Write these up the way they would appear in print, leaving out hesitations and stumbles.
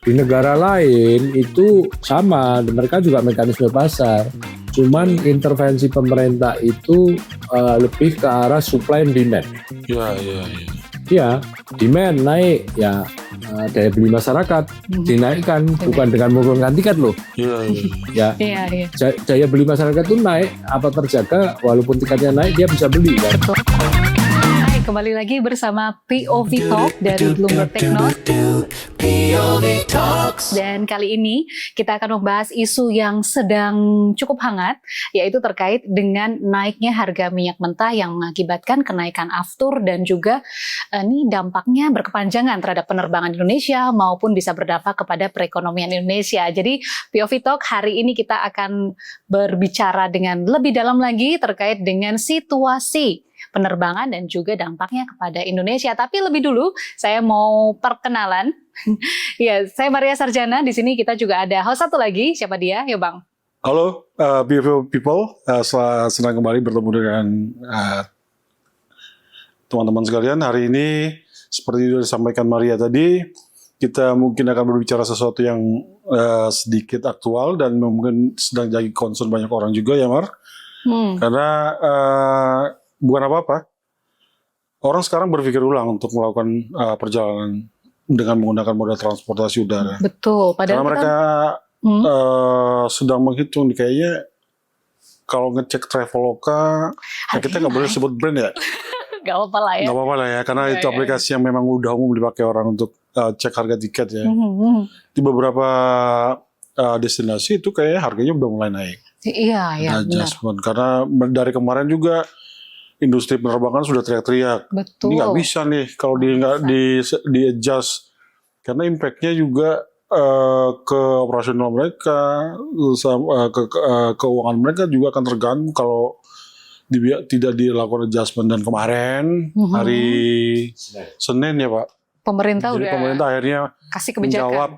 Di negara lain itu sama, mereka juga mekanisme pasar. Cuman intervensi pemerintah itu lebih ke arah supply and demand. Ya, demand naik, ya daya beli masyarakat dinaikkan, bukan dengan menurunkan tiket loh. Ya, daya beli masyarakat itu naik, apa terjaga, walaupun tiketnya naik dia bisa beli kan. Betul. Hai, kembali lagi bersama POV Talk dari Bloomberg Techno. Dan kali ini kita akan membahas isu yang sedang cukup hangat, yaitu terkait dengan naiknya harga minyak mentah yang mengakibatkan kenaikan aftur dan juga ini dampaknya berkepanjangan terhadap penerbangan Indonesia maupun bisa berdampak kepada perekonomian Indonesia. Jadi POV Talk hari ini kita akan berbicara dengan lebih dalam lagi terkait dengan situasi penerbangan dan juga dampaknya kepada Indonesia. Tapi lebih dulu saya mau perkenalan. Ya, saya Maria Sarjana. Di sini kita juga ada host satu lagi. Siapa dia? Ya, Bang. Halo, beautiful people. Senang kembali bertemu dengan teman-teman sekalian. Hari ini, seperti sudah disampaikan Maria tadi, kita mungkin akan berbicara sesuatu yang sedikit aktual dan mungkin sedang jadi concern banyak orang juga ya, Mar. Karena bukan apa-apa. Orang sekarang berpikir ulang untuk melakukan perjalanan dengan menggunakan moda transportasi udara. Betul. Karena mereka sedang menghitung kayaknya kalau ngecek Traveloka, kita nggak boleh sebut brand ya. Gak apa-apa lah ya. Gak apa-apa lah ya, karena itu aplikasi yang memang udah umum dipakai orang untuk cek harga tiket ya. Di beberapa destinasi itu kayaknya harganya udah mulai naik. Iya, benar. Karena dari kemarin juga industri penerbangan sudah teriak-teriak. Betul. Ini nggak bisa nih kalau nggak di adjust, karena impactnya juga ke operasional mereka, ke keuangan mereka juga akan terganggu kalau tidak dilakukan adjustment. Dan kemarin hari Senin ya Pak, Pemerintah akhirnya kasih kebijakan. menjawab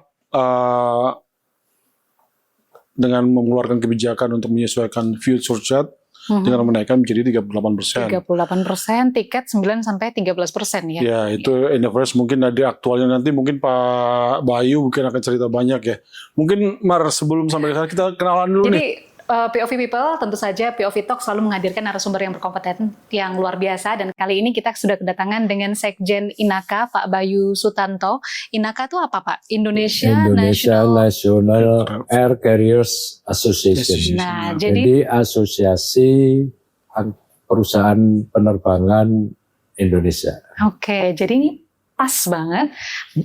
dengan mengeluarkan kebijakan untuk menyesuaikan fuel surcharge dengan menaikkan menjadi 38%. 38%, tiket 9-13% ya. Ya, itu in average. Mungkin ada aktualnya nanti, mungkin Pak Bayu mungkin akan cerita banyak ya. Mungkin Mar, sebelum sampai ke sana kita kenalan dulu nih. POV People, tentu saja POV Talk selalu menghadirkan narasumber yang berkompeten, yang luar biasa. Dan kali ini kita sudah kedatangan dengan Sekjen INAKA, Pak Bayu Sutanto. INAKA itu apa Pak? Indonesia National Air Carriers Association. Nah, jadi asosiasi perusahaan penerbangan Indonesia. Oke, jadi ini pas banget,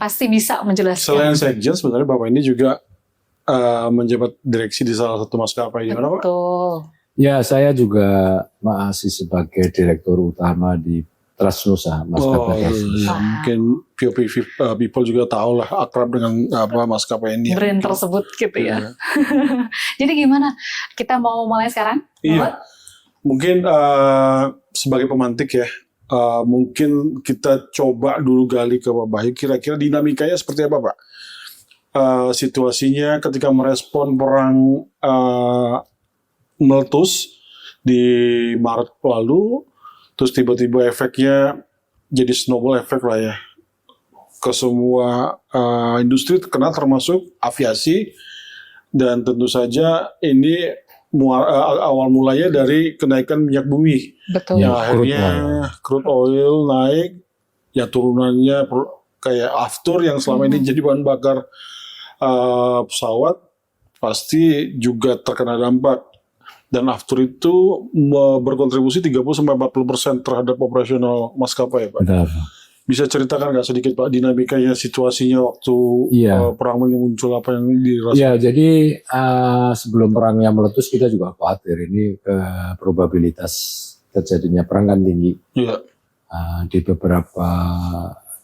pasti bisa menjelaskan. Selain Sekjen, sebenarnya Bapak ini juga menjabat direksi di salah satu maskapai. Betul. Ya, saya juga masih sebagai direktur utama di Trasnusa, maskapai Trasnusa. Mungkin people juga tahu lah, akrab dengan maskapai ini. Brand tersebut gitu ya. Jadi gimana? Kita mau mulai sekarang? Iya. Mungkin sebagai pemantik ya, mungkin kita coba dulu gali ke Pak Bayu. Kira-kira dinamikanya seperti apa Pak? Situasinya ketika merespon perang meletus di Maret lalu, terus tiba-tiba efeknya jadi snowball effect lah ya, ke semua industri terkena, termasuk aviasi. Dan tentu saja ini awal mulanya dari kenaikan minyak bumi. Betul. Yang akhirnya crude oil naik, ya turunannya kayak aftur yang selama ini jadi bahan bakar pesawat pasti juga terkena dampak. Dan aftur itu berkontribusi 30-40% terhadap operasional maskapai Pak. Benar. Bisa ceritakan nggak sedikit Pak dinamikanya, situasinya waktu perang ini muncul, apa yang dirasakan? Iya, jadi sebelum perangnya meletus kita juga khawatir ini probabilitas terjadinya perang kan tinggi. Iya. Di beberapa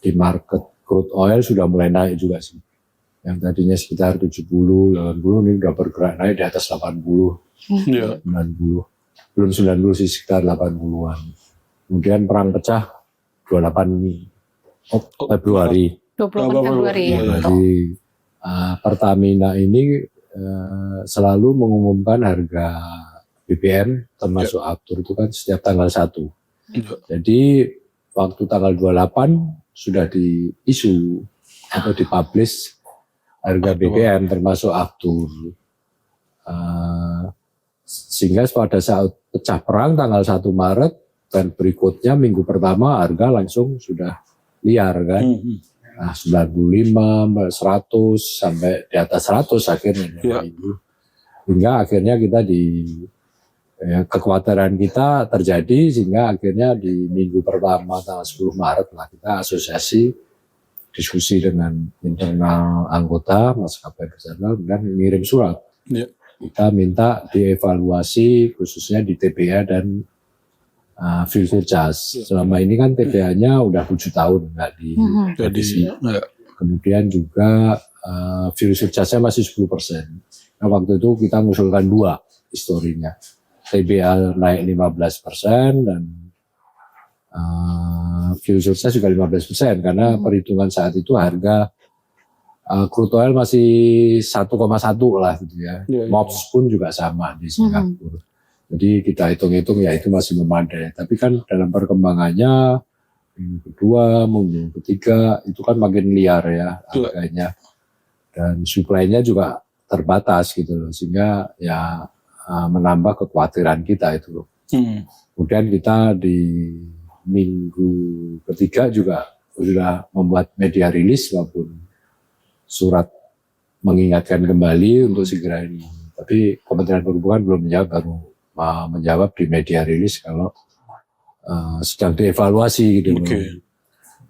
di market crude oil sudah mulai naik juga sih. Yang tadinya sekitar 70, 80 ini udah bergerak naik di atas 80, 90. Belum 90 sih, sekitar 80-an. Kemudian perang pecah 28 ini. Februari. 28 Februari. Jadi Pertamina ini selalu mengumumkan harga BBM termasuk aftur itu kan setiap tanggal 1. Jadi waktu tanggal 28 sudah diisu atau dipublish harga BBM termasuk aftur. Sehingga pada saat pecah perang tanggal 1 Maret dan berikutnya minggu pertama harga langsung sudah liar kan. Nah, 95, 100 sampai di atas 100 akhirnya. Ya. Hingga akhirnya kita kekhawatiran kita terjadi sehingga akhirnya di minggu pertama tanggal 10 Maret lah kita asosiasi diskusi dengan internal anggota maskapai penerbangan dan mengirim surat. Ya. Kita minta dievaluasi khususnya di TBA dan fuel surcharge. Selama ini kan TBA-nya udah 7 tahun nggak direvisi. Kemudian juga fuel surcharge-nya masih 10%. Nah, waktu itu kita mengusulkan 2 historinya. TBA naik 15% dan fuel surcharge juga 15% karena perhitungan saat itu harga crude oil masih 1,1 lah gitu ya. MOPS pun juga sama di Singapura. Jadi kita hitung-hitung ya itu masih memadai. Tapi kan dalam perkembangannya minggu kedua, minggu ketiga itu kan makin liar ya harganya. Dan supply-nya juga terbatas gitu loh. Sehingga ya menambah kekhawatiran kita itu loh. Kemudian kita di minggu ketiga juga sudah membuat media rilis maupun surat mengingatkan kembali untuk segera ini. Tapi Kementerian Perhubungan belum menjawab, baru menjawab di media rilis kalau sedang dievaluasi gitu.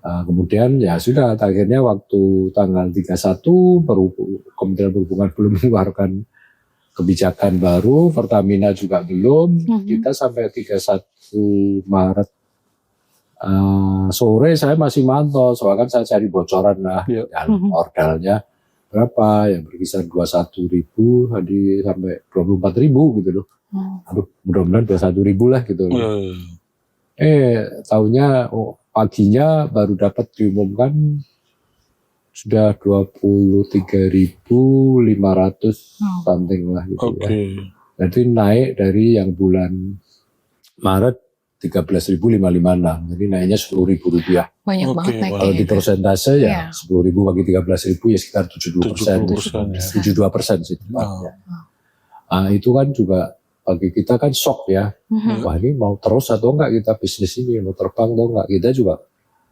Kemudian ya sudah akhirnya waktu tanggal 31 Kementerian Perhubungan belum mengeluarkan kebijakan baru, Pertamina juga belum. Kita sampai 31 Maret sore saya masih mantau, soalnya kan saya cari bocoran lah, ordalnya berapa, yang berkisar 21.000 sampai 24.000 gitu loh. Aduh, mudah-mudahan 21.000 lah gitu. Taunya paginya baru dapat diumumkan sudah 23.500 something lah gitu ya. Jadi naik dari yang bulan Maret 13.556, jadi naiknya 10.000 rupiah. Banyak banget naiknya. Kalau di persentase ya 10.000 bagi 13.000 ya sekitar 72%. 72% sih tepatnya. Itu kan juga bagi kita kan shock ya. Wah ini mau terus atau enggak kita bisnis ini, mau terbang atau enggak. Kita juga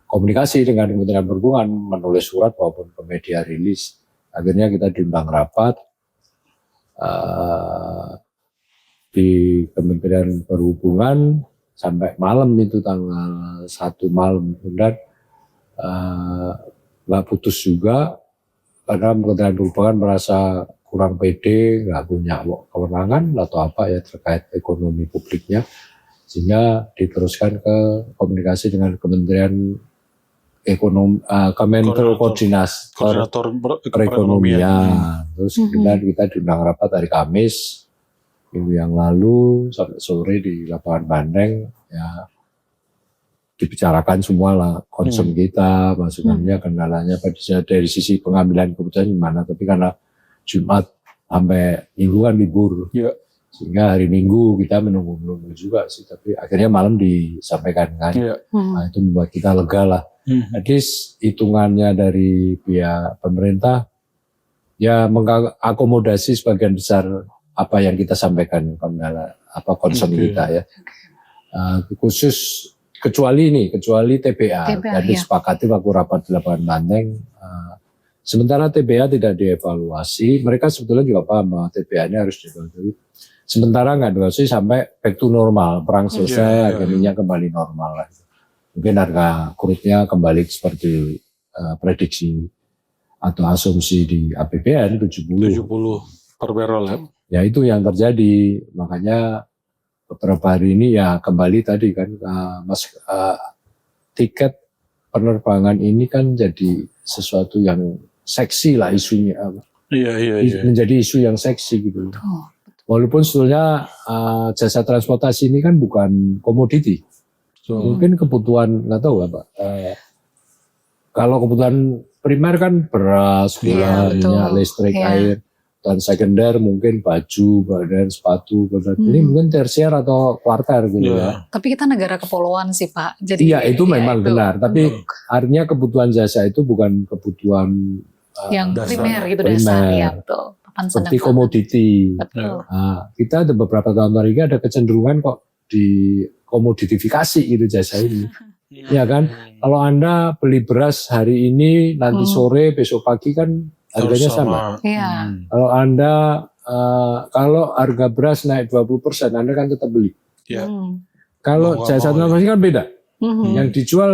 komunikasi dengan Kementerian Perhubungan, menulis surat maupun ke media rilis. Akhirnya kita diundang rapat di Kementerian Perhubungan sampai malam itu tanggal 1 malam. Dan nggak putus juga karena Kementerian Perhubungan merasa kurang pede, nggak punya kewenangan atau apa ya terkait ekonomi publiknya, sehingga diteruskan ke komunikasi dengan Kementerian Ekonomi, Kementerian Koordinator Perekonomian. Terus kemudian kita diundang rapat hari Kamis minggu yang lalu sampai sore di lapangan Bandeng, ya dibicarakan semua lah concern kita, masukannya, kendalanya dari sisi pengambilan keputusan gimana. Tapi karena Jumat sampai Minggu kan libur, sehingga hari Minggu kita menunggu juga sih. Tapi akhirnya malam disampaikan kan, nah, itu membuat kita lega lah. Jadi hitungannya dari pihak pemerintah ya mengakomodasi sebagian besar apa yang kita sampaikan, kendala apa concern kita ya. Khusus kecuali TBA jadi sepakati waktu rapat di lapangan Bandeng. Sementara TBA tidak dievaluasi, mereka sebetulnya juga paham bahwa TBA-nya harus dievaluasi. Sementara nggak dievaluasi sampai back to normal, perang selesai, harganya kembali normal lah. Mungkin harga crude-nya kembali seperti prediksi atau asumsi di APBN 70 per barrel ya. Ya itu yang terjadi, makanya beberapa hari ini ya kembali tadi kan tiket penerbangan ini kan jadi sesuatu yang seksi lah isunya. Menjadi isu yang seksi gitu. Walaupun sebetulnya jasa transportasi ini kan bukan komoditi. Mungkin kebutuhan, nggak tahu apa. Kalau kebutuhan primer kan beras, gula, minyak, listrik, air. Dan sekunder mungkin baju, badan, sepatu. Ini mungkin tersier atau kuarter gitu ya. Tapi kita negara kepulauan sih Pak. Jadi iya itu memang benar. Tapi artinya kebutuhan jasa itu bukan kebutuhan yang dasar. primer gitu, dasar ya, betul. Papan seperti sandang komoditi. Betul. Nah, kita ada beberapa tahun lagi ada kecenderungan kok di komoditifikasi gitu jasa ini. Ya kan? Kalau Anda beli beras hari ini, nanti sore, besok pagi kan harganya sama. Iya. Kalau Anda, kalau harga beras naik 20%, Anda kan tetap beli. Ya. Kalau jasa transportasi kan beda. Yang dijual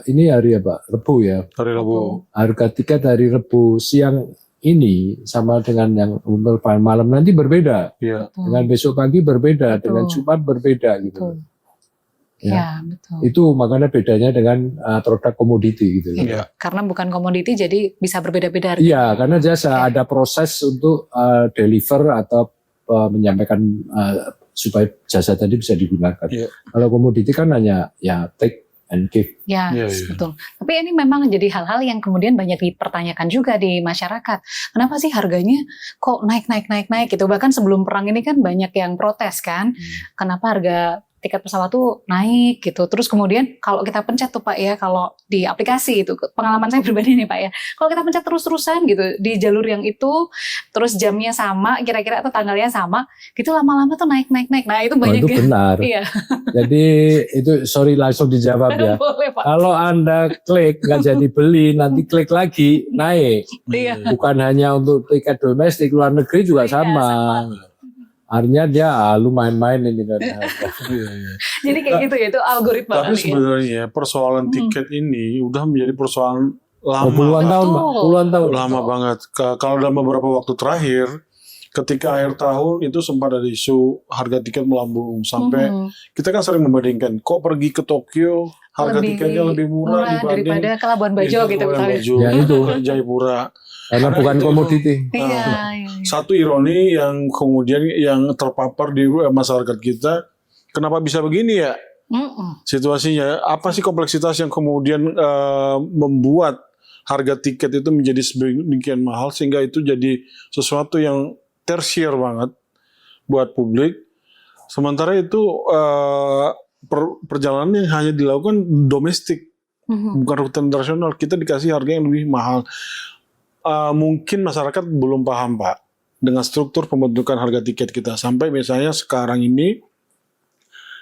ini hari apa? Rebu ya. Hari Rabu. Harga tiket hari Rebu siang ini sama dengan yang untuk malam nanti berbeda. Iya. Dengan besok pagi berbeda, Betul. dengan Jumat berbeda gitu. Betul. Ya. Ya, betul. Itu makanya bedanya dengan produk komoditi gitu. Iya. Karena bukan komoditi jadi bisa berbeda-beda harga. Iya, karena jasa ada proses untuk deliver atau menyampaikan supaya jasa tadi bisa digunakan. Iya. Kalau komoditi kan hanya ya take and give. Ya, Iya, iya. betul. Tapi ini memang jadi hal-hal yang kemudian banyak dipertanyakan juga di masyarakat. Kenapa sih harganya kok naik gitu? Bahkan sebelum perang ini kan banyak yang protes kan. Kenapa harga tiket pesawat tuh naik gitu. Terus kemudian kalau kita pencet tuh Pak ya, kalau di aplikasi itu, pengalaman saya pribadi nih Pak ya, kalau kita pencet terus-terusan gitu di jalur yang itu, terus jamnya sama, kira-kira atau tanggalnya sama, gitu lama-lama tuh naik. Nah itu banyak itu benar. Iya. Jadi itu sorry langsung dijawab ya. Boleh Pak. Kalau Anda klik nggak jadi beli, nanti klik lagi naik. Iya. Bukan hanya untuk tiket domestik, luar negeri juga Iya, sama. Artinya dia lu main-main ini kan. Jadi kayak gitu ya, itu algoritma. Tapi sebenarnya persoalan tiket ini udah menjadi persoalan lama. Puluhan tahun, Pak. Puluhan tahun. Lama banget. Kalau dalam beberapa waktu terakhir, ketika akhir tahun itu sempat ada isu harga tiket melambung sampai kita kan sering membandingkan kok pergi ke Tokyo harga tiketnya lebih murah daripada ke Labuan Bajo gitu misalnya. Ya itu Jayapura. Karena bukan komoditi. Iya. Satu ironi yang kemudian yang terpapar di masyarakat kita, kenapa bisa begini ya situasinya? Apa sih kompleksitas yang kemudian membuat harga tiket itu menjadi sedemikian mahal sehingga itu jadi sesuatu yang tersier banget buat publik. Sementara itu perjalanan yang hanya dilakukan domestik, bukan rute internasional. Kita dikasih harga yang lebih mahal. Mungkin masyarakat belum paham Pak dengan struktur pembentukan harga tiket kita. Sampai misalnya sekarang ini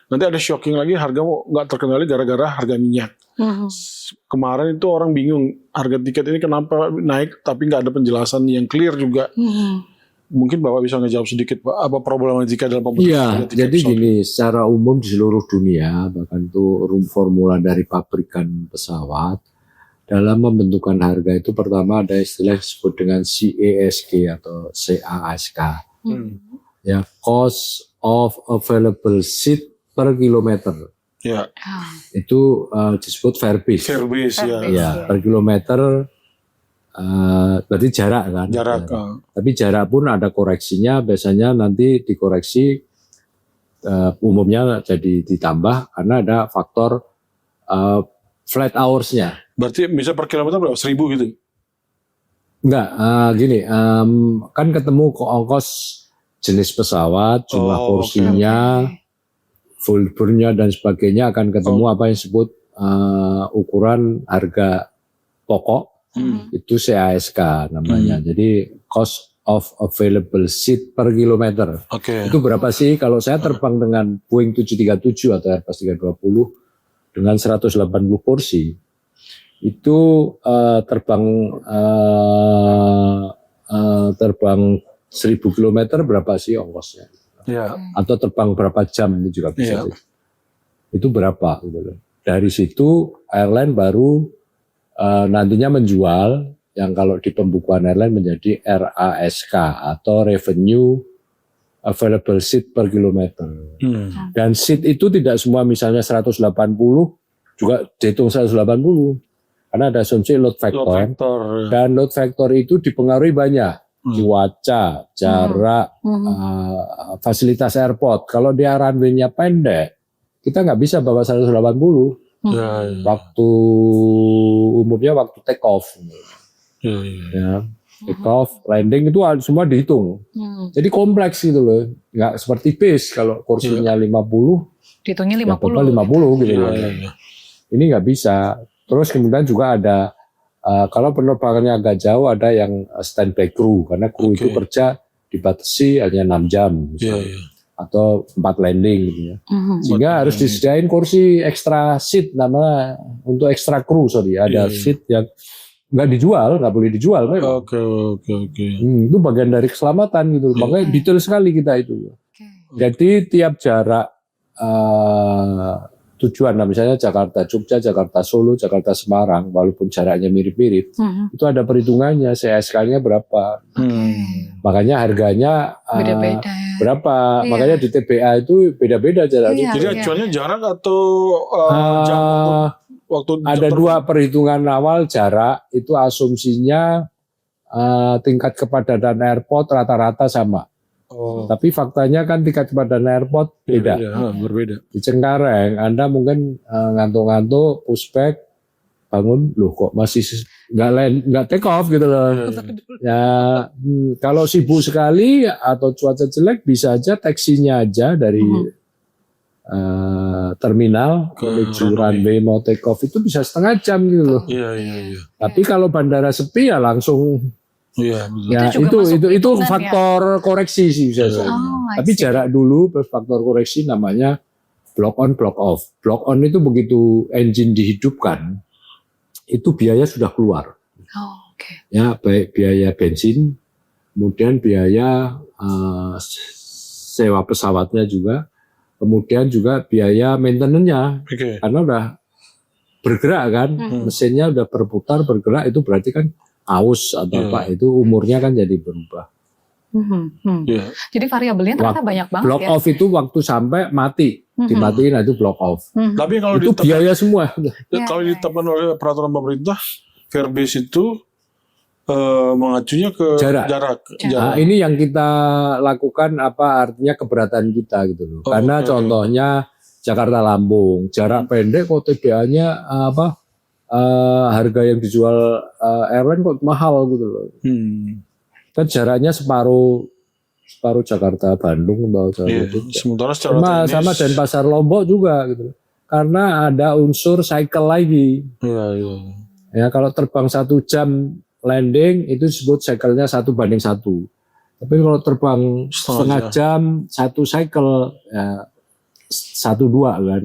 nanti ada shocking lagi harga nggak terkendali gara-gara harga minyak. Kemarin itu orang bingung harga tiket ini kenapa naik tapi nggak ada penjelasan yang clear juga. Mungkin Bapak bisa ngejawab sedikit Pak, apa problematika dalam pembentukan harga tiket? Jadi gini, secara umum di seluruh dunia bahkan tuh formula dari pabrikan pesawat dalam pembentukan harga itu pertama ada istilah disebut dengan CASK atau CASK. Ya, cost of available seat per kilometer. Ya. Itu disebut fairbase. Fairbase ya. Ya, per kilometer berarti jarak kan. Jarak. Tapi jarak pun ada koreksinya, biasanya nanti dikoreksi umumnya jadi ditambah karena ada faktor flight hours-nya. Berarti bisa per kilometer berapa? 1.000 gitu? Enggak, gini, kan ketemu ongkos jenis pesawat, jumlah kursinya, full burn-nya dan sebagainya akan ketemu apa yang disebut ukuran harga pokok, itu CASK namanya. Jadi cost of available seat per kilometer. Itu berapa sih? Kalau saya terbang dengan Boeing 737 atau Airbus 320 dengan 180 kursi, itu terbang 1.000 km berapa sih ongkosnya? Ya. Atau terbang berapa jam itu juga bisa. Itu berapa? Gitu. Dari situ airline baru nantinya menjual yang kalau di pembukuan airline menjadi RASK atau Revenue Available Seat per kilometer. Dan seat itu tidak semua misalnya 180 juga dihitung 180. Karena ada asumsi load factor. Dan load factor itu dipengaruhi banyak. Cuaca, jarak, fasilitas airport. Kalau dia runway-nya pendek, kita nggak bisa bawa 180. Waktu umumnya waktu take off. Ya, take off, landing itu semua dihitung. Jadi kompleks gitu loh. Nggak seperti bis kalau kursinya 50. Dihitungnya 50. Ya, 50 gitu loh. Ini nggak bisa. Terus kemudian juga ada Kalau penerbangannya agak jauh ada yang standby crew, karena kru itu kerja dibatasi hanya 6 jam misalnya, atau 4 landing gitu ya. Sehingga harus disediain kursi extra seat, namanya untuk extra crew, ada seat yang nggak boleh dijual. Oke. Itu bagian dari keselamatan gitu. Makanya detail sekali kita itu. Jadi tiap jarak tujuan, misalnya Jakarta Jogja, Jakarta Solo, Jakarta Semarang, walaupun jaraknya mirip-mirip, itu ada perhitungannya, CSK-nya berapa. Makanya harganya beda-beda ya. Berapa. Makanya di TBA itu beda-beda jaraknya. Jadi acuannya jarak atau jam waktu ada dua perhitungan awal. Jarak itu asumsinya tingkat kepadatan airport rata-rata sama. Tapi faktanya kan tingkat kepadatan airport beda. Berbeda. Di Cengkareng Anda mungkin ngantuk-ngantuk, pushback, bangun, loh kok masih nggak take off gitu loh. Ya kalau sibuk sekali atau cuaca jelek bisa aja taksinya aja dari terminal menuju runway mau take off itu bisa setengah jam gitu loh. Iya. Tapi kalau bandara sepi ya langsung. Iya, ya itu faktor koreksi sih bisa saya. Tapi jarak dulu plus faktor koreksi namanya block on block off. Block on itu begitu engine dihidupkan itu biaya sudah keluar. Ya baik biaya bensin, kemudian biaya sewa pesawatnya juga, kemudian juga biaya maintenance-nya. Karena udah bergerak kan, mesinnya udah berputar bergerak, itu berarti kan aus atau apa itu umurnya kan jadi berubah. Jadi variabelnya ternyata banyak banget. Block off itu waktu sampai mati, dimatiin itu block off. Tapi kalau itu biaya semua. Kalau ditetapkan oleh peraturan pemerintah, fairbase itu mengacunya ke jarak. Nah, ini yang kita lakukan artinya keberatan kita gitu loh. Karena contohnya Jakarta Lampung, jarak pendek kok TBA-nya harga yang dijual airline kok mahal gitu loh. Kan jaraknya separuh Jakarta Bandung atau sementara secara sama Denpasar Lombok juga gitu. Karena ada unsur cycle lagi. Ya kalau terbang 1 jam landing itu disebut cycle-nya 1:1. Tapi kalau terbang setengah jam 1 cycle ya 1-2 kan.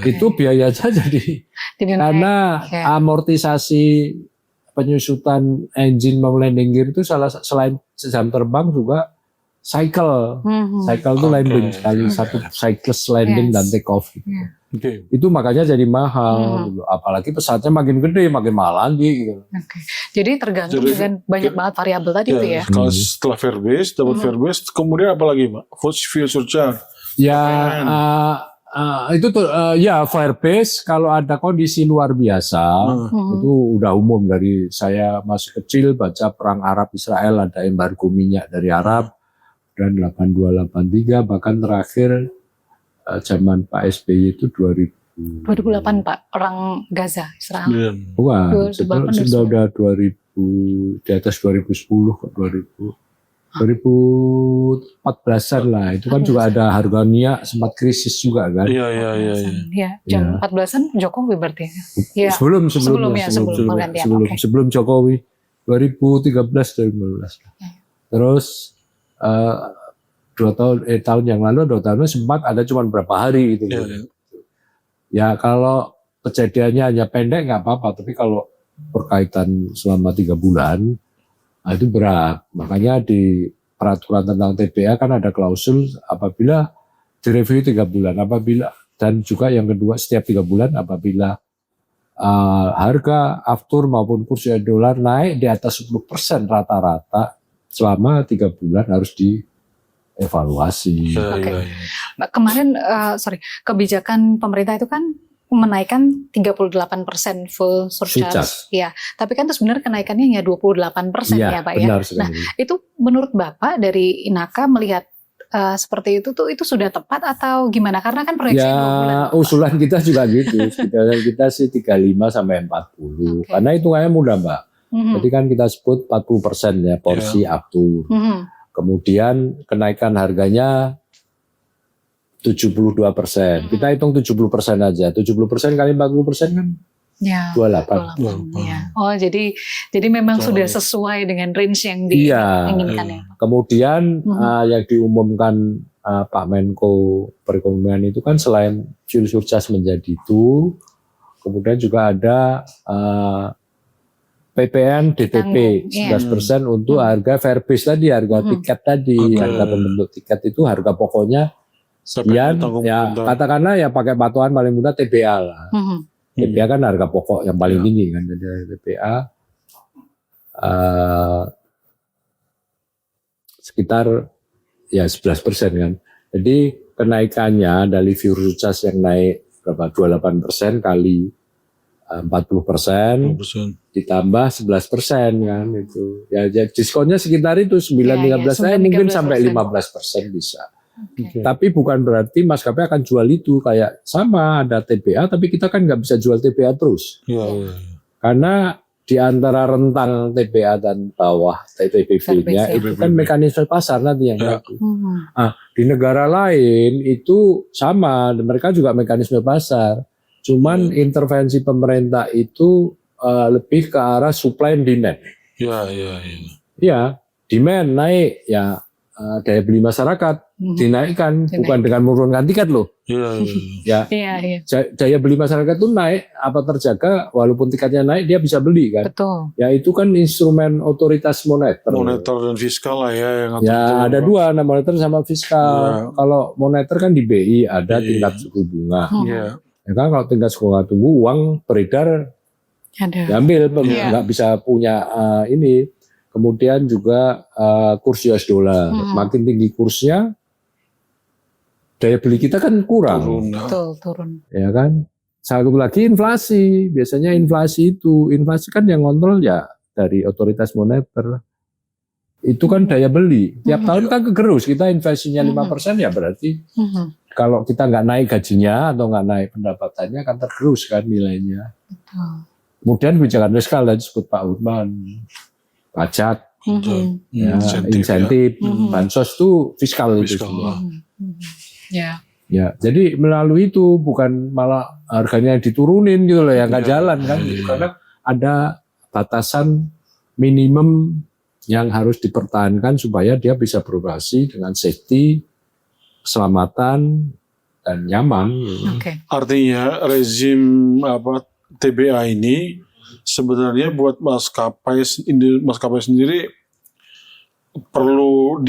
Itu biayanya jadi karena amortisasi penyusutan engine mau landing gear itu selain jam terbang juga cycle itu landing sekali, satu cycles landing dan take off gitu. Itu makanya jadi mahal gitu. Apalagi pesawatnya makin gede makin mahal lagi gitu. Jadi tergantung dengan banyak banget variabel tadi itu ya. Kalau setelah fairbase dapat fairbase kemudian apa lagi Pak? Fuel surcharge. Itu tuh fairbase kalau ada kondisi luar biasa itu udah umum. Dari saya masih kecil baca perang Arab Israel, ada embargo minyak dari Arab dan 82-83 bahkan terakhir zaman Pak SBY itu 2008 Pak, perang Gaza Israel. Wah, sudah 2000 di atas 2010 ke 2014-an lah. Itu kan juga ada harga minyak sempat krisis juga kan. Iya. Jam 14-an Jokowi berarti. Ya. Sebelum Jokowi 2013-2015. Terus 2 tahun yang lalu sempat ada cuma berapa hari gitu. Ya kalau kejadiannya hanya pendek nggak apa-apa, tapi kalau berkaitan selama 3 bulan itu berat. Makanya di peraturan tentang TBA kan ada klausul apabila direview 3 bulan, dan juga yang kedua setiap 3 bulan apabila harga aftur maupun kursi dolar naik di atas 10% rata-rata selama 3 bulan harus dievaluasi. Kemarin kebijakan pemerintah itu kan menaikkan 38% full surcharge. Ya, tapi kan itu sebenarnya kenaikannya hanya 28% ya Pak ya. Nah, itu menurut Bapak dari Inaka melihat seperti itu sudah tepat atau gimana? Karena kan proyeksi 2 bulan. Usulan kita juga gitu. kita sih 35 sampai 40. Karena hitungannya mudah, Mbak. Jadi kan kita sebut 40% ya porsi aftur. Kemudian kenaikan harganya 72%. Kita hitung 70% aja. 70% kali 40% kan Ya, 28. 28, ya. Oh, jadi memang sudah sesuai dengan range yang diinginkan ya. Kemudian yang diumumkan Pak Menko Perekonomian itu kan selain fuel surcharge menjadi itu, kemudian juga ada PPN DTP 11% untuk harga fare base tadi, harga tiket tadi, harga pembentuk tiket itu harga pokoknya sekian. Ya katakanlah ya pakai patokan paling mudah TBA lah. TBA kan harga pokok yang paling tinggi kan, jadi TBA sekitar ya 11% kan. Jadi kenaikannya dari fuel surcharge yang naik berapa 28% kali 40% ditambah 11% kan itu. Ya diskonnya sekitar itu 9-13 mungkin sampai 15% bisa. Tapi bukan berarti maskapai akan jual itu, kayak sama ada TBA tapi kita kan nggak bisa jual TBA terus. Karena di antara rentang TBA dan bawah TPV-nya itu kan mekanisme pasar nanti yang berlaku. Di negara lain itu sama, mereka juga mekanisme pasar. Cuman intervensi pemerintah itu lebih ke arah supply and demand. Ya, demand naik, ya daya beli masyarakat dinaikkan, bukan dengan menurunkan tiket loh. Daya beli masyarakat itu naik, apa terjaga, walaupun tiketnya naik dia bisa beli kan. Betul. Ya itu kan instrumen otoritas moneter. Moneter dan fiskal lah ya. Yang ada dua, moneter sama fiskal. Kalau moneter kan di BI ada tingkat suku bunga. Ya kan kalau tingkat suku bunga tumbuh, uang beredar diambil, nggak bisa punya ini. Kemudian juga kurs US dollar, makin tinggi kursnya, daya beli kita kan kurang. Turun. Ya kan. Satu lagi inflasi, biasanya inflasi kan yang kontrol ya dari otoritas moneter. Itu kan daya beli. Tiap tahun kan kegerus, kita inflasinya 5% ya berarti kalau kita nggak naik gajinya atau nggak naik pendapatannya kan tergerus kan nilainya. Kemudian kebijakan fiskal tadi disebut Pak Utman, pajak, insentif, bansos itu fiskal itu semua. Ya, jadi melalui itu bukan malah harganya diturunin gitu loh, yang nggak jalan kan, karena ada batasan minimum yang harus dipertahankan supaya dia bisa beroperasi dengan safety, keselamatan dan nyaman. Artinya rezim TBA ini sebenarnya buat maskapai sendiri perlu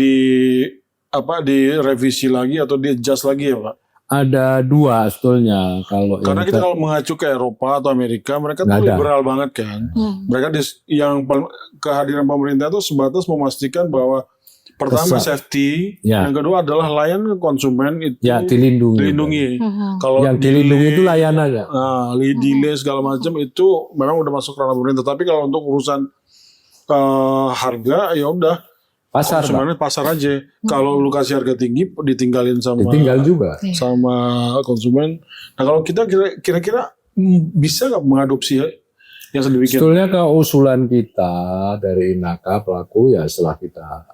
direvisi lagi atau di-adjust lagi ya Pak? Ada dua sebetulnya karena kita kalau mengacu ke Eropa atau Amerika, mereka tuh liberal banget kan. Mereka yang kehadiran pemerintah itu sebatas memastikan bahwa pertama safety, yang kedua adalah layanan konsumen itu dilindungi. Kalau yang dilindungi itu layanannya. Delay segala macam itu memang udah masuk ranah pemerintah. Tapi kalau untuk urusan harga ya udah sebenarnya pasar aja. Kalau lu kasih harga tinggi ditinggalin sama konsumen. Nah kalau kita kira-kira bisa nggak mengadopsi yang sedemikian? Sebetulnya keusulan kita dari INAKA pelaku ya setelah kita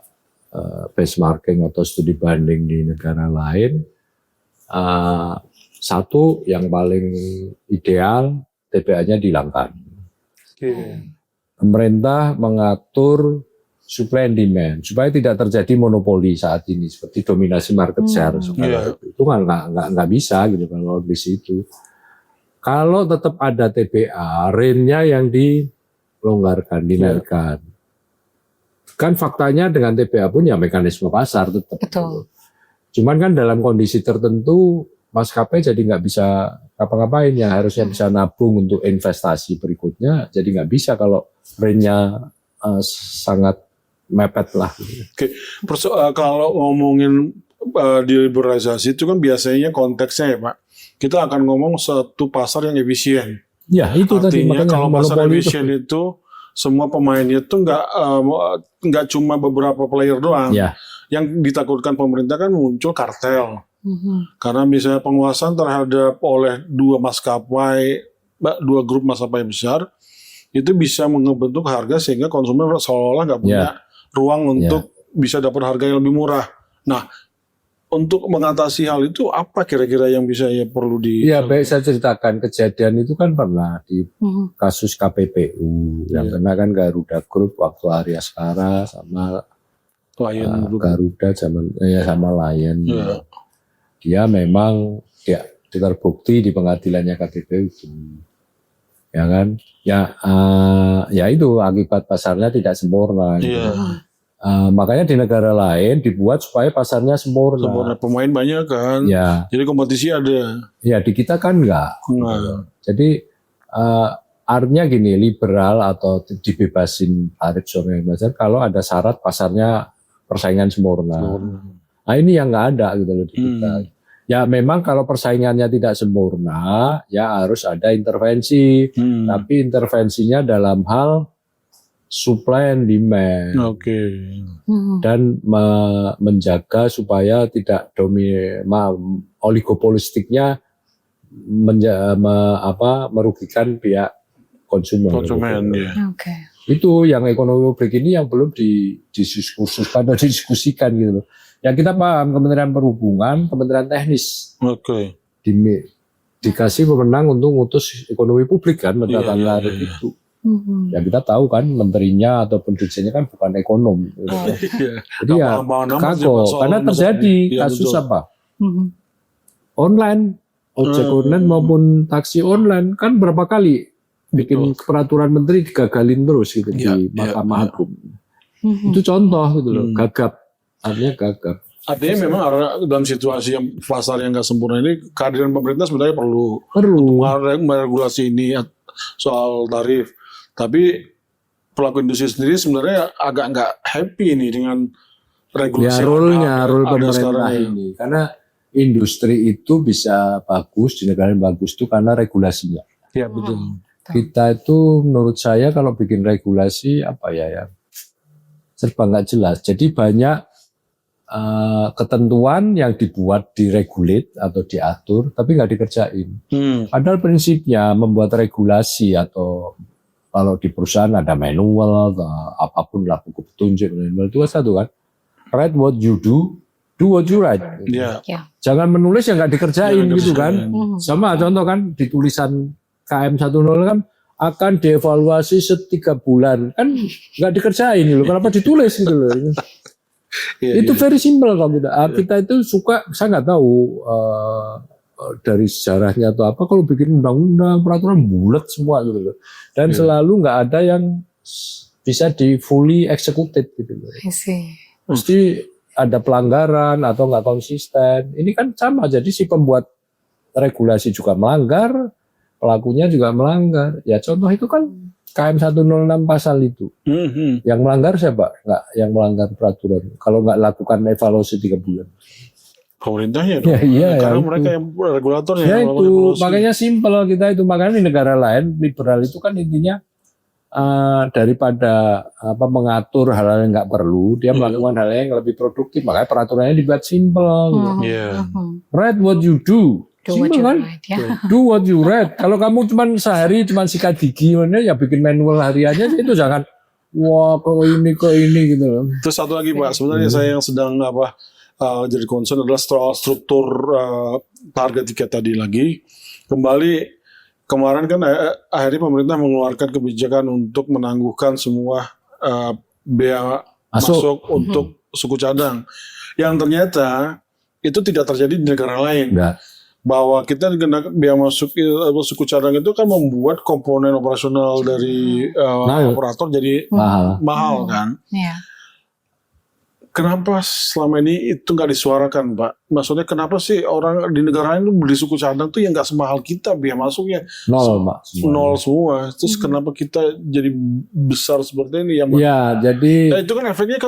benchmarking atau studi banding di negara lain, satu yang paling ideal TBA-nya dihilangkan. Pemerintah mengatur supply and demand supaya tidak terjadi monopoli saat ini seperti dominasi market share. Itu nggak bisa gitu kalau di situ. Kalau tetap ada TBA, range-nya yang dilonggarkan, dinaikkan. Kan faktanya dengan TBA pun ya mekanisme pasar tetap. Betul. Cuman kan dalam kondisi tertentu maskapai jadi nggak bisa ngapa-ngapain, yang harusnya bisa nabung untuk investasi berikutnya jadi nggak bisa kalau range-nya sangat mepet lah. Kalau ngomongin diliberalisasi itu kan biasanya konteksnya ya Pak, kita akan ngomong satu pasar yang efisien. Ya itu artinya tadi, kalau pasar efisien itu semua pemainnya itu nggak cuma beberapa player doang. Yang ditakutkan pemerintah kan muncul kartel. Karena misalnya penguasaan terhadap oleh dua grup maskapai besar itu bisa membentuk harga sehingga konsumen seolah-olah nggak punya ruang untuk bisa dapat harga yang lebih murah. Nah, untuk mengatasi hal itu apa kira-kira yang bisa perlu di? Iya, baik, saya ceritakan kejadian itu kan pernah di kasus KPPU yang kena kan Garuda Group waktu Arya Askara sama Lion Garuda sama Lion. Ya. Dia memang terbukti di pengadilannya KPPU itu. Ya kan? Ya itu akibat pasarnya tidak sempurna. Gitu. Iya. Makanya di negara lain dibuat supaya pasarnya sempurna. Sempurna, pemain banyak kan. Ya. Jadi kompetisi ada. Ya di kita kan enggak. Jadi artinya gini, liberal atau dibebasin tarif zonasi pasar kalau ada syarat pasarnya persaingan sempurna. Nah ini yang nggak ada gitu loh di kita. Ya memang kalau persaingannya tidak sempurna ya harus ada intervensi. Tapi intervensinya dalam hal supply and demand. Dan menjaga supaya tidak oligopolistiknya merugikan pihak konsumen. Ya. Itu yang ekonomi publik ini yang belum didiskusikan atau didiskusikan gitu loh. Ya kita paham Kementerian Perhubungan, Kementerian Teknis dikasih wewenang untuk ngutus ekonomi publik kan mendatangkan tarif itu. Ya kita tahu kan menterinya atau dirjennya kan bukan ekonom. Jadi ya kagok karena terjadi kasus apa? Online, ojek online maupun taksi online kan berapa kali bikin peraturan menteri digagalin terus gitu di Mahkamah Agung. Itu contoh gitu loh, gagap. Artinya gagap. Artinya memang dalam situasi yang pasar yang nggak sempurna ini kehadiran pemerintah sebenarnya perlu meregulasi ini soal tarif. Tapi pelaku industri sendiri sebenarnya agak nggak happy ini dengan regulasi. Ya role pemerintah ini. Karena industri itu bisa bagus, di negara yang bagus itu karena regulasinya. Ya betul. Kita itu menurut saya kalau bikin regulasi serba nggak jelas. Jadi banyak ketentuan yang dibuat diregulit atau diatur tapi nggak dikerjain. Padahal prinsipnya membuat regulasi atau kalau di perusahaan ada manual atau apapun lah buku petunjuk manual itu satu kan. Write what you do what you write. Jangan menulis yang nggak dikerjain gitu kan. Sama contoh kan di tulisan KM10 kan akan dievaluasi setiap bulan kan nggak dikerjain loh. Kenapa ditulis gitu loh? Itu very simple kalau kita itu suka, saya nggak tahu dari sejarahnya atau apa kalau bikin undang-undang peraturan bulat semua gitu loh. Dan selalu nggak ada yang bisa di fully executed gitu loh. Mesti ada pelanggaran atau nggak konsisten. Ini kan sama, jadi si pembuat regulasi juga melanggar, pelakunya juga melanggar. Ya contoh itu kan KM 106 pasal itu. Yang melanggar siapa? Nggak yang melanggar peraturan. Kalau nggak lakukan evaluasi 3 bulan. Pemerintahnya dong. Karena mereka yang regulatornya. Ya itu, makanya simpel kita itu. Makanya di negara lain, liberal itu kan intinya daripada mengatur hal-hal yang nggak perlu, dia melakukan hal yang lebih produktif. Makanya peraturannya dibuat simpel. Read what you do. Simpel kan? Do what you read. Kalau kamu sehari sikat gigi, ya bikin manual hariannya itu jangan. Wah, kok ini gitu loh. Terus satu lagi Pak, sebenarnya saya yang sedang jadi concern adalah struktur harga tiket tadi lagi. Kemarin kan akhirnya pemerintah mengeluarkan kebijakan untuk menangguhkan semua bea masuk untuk suku cadang. Yang ternyata itu tidak terjadi di negara lain. Bahwa kita bea masuk suku cadang itu kan membuat komponen operasional dari operator jadi mahal kan. Kenapa selama ini itu nggak disuarakan, Pak? Maksudnya kenapa sih orang di negara lain beli suku cadang tuh yang nggak semahal kita, biaya masuknya nol semua. Terus kenapa kita jadi besar seperti ini? Jadi itu kan efeknya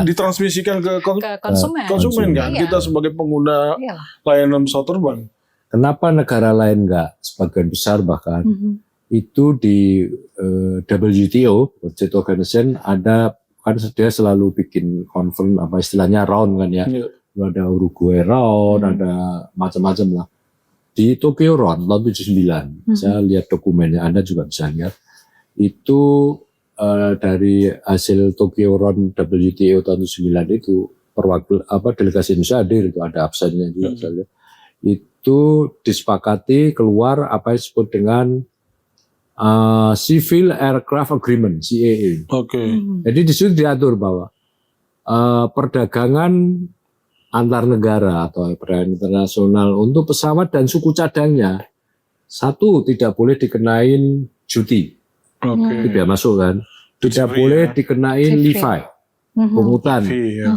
ditransmisikan ke konsumen kan. Kita sebagai pengguna layanan pesawat terbang. Kenapa negara lain nggak sebagian besar bahkan itu di WTO, World Organization ada kan dia selalu bikin conference istilahnya round kan ya. Ada Uruguay round, ada macam-macam lah. Di Tokyo round tahun 79. Saya lihat dokumennya, Anda juga bisa lihat. Itu dari hasil Tokyo round WTO tahun 79 itu delegasi Indonesia hadir, itu ada absennya juga saya. Itu disepakati keluar apa yang disebut dengan Civil Aircraft Agreement (CAA). Jadi di situ diatur bahwa perdagangan antar negara atau perdagangan internasional untuk pesawat dan suku cadangnya, satu, tidak boleh dikenain cuti, itu biaya masuk kan, tidak boleh dikenain levy, pungutan,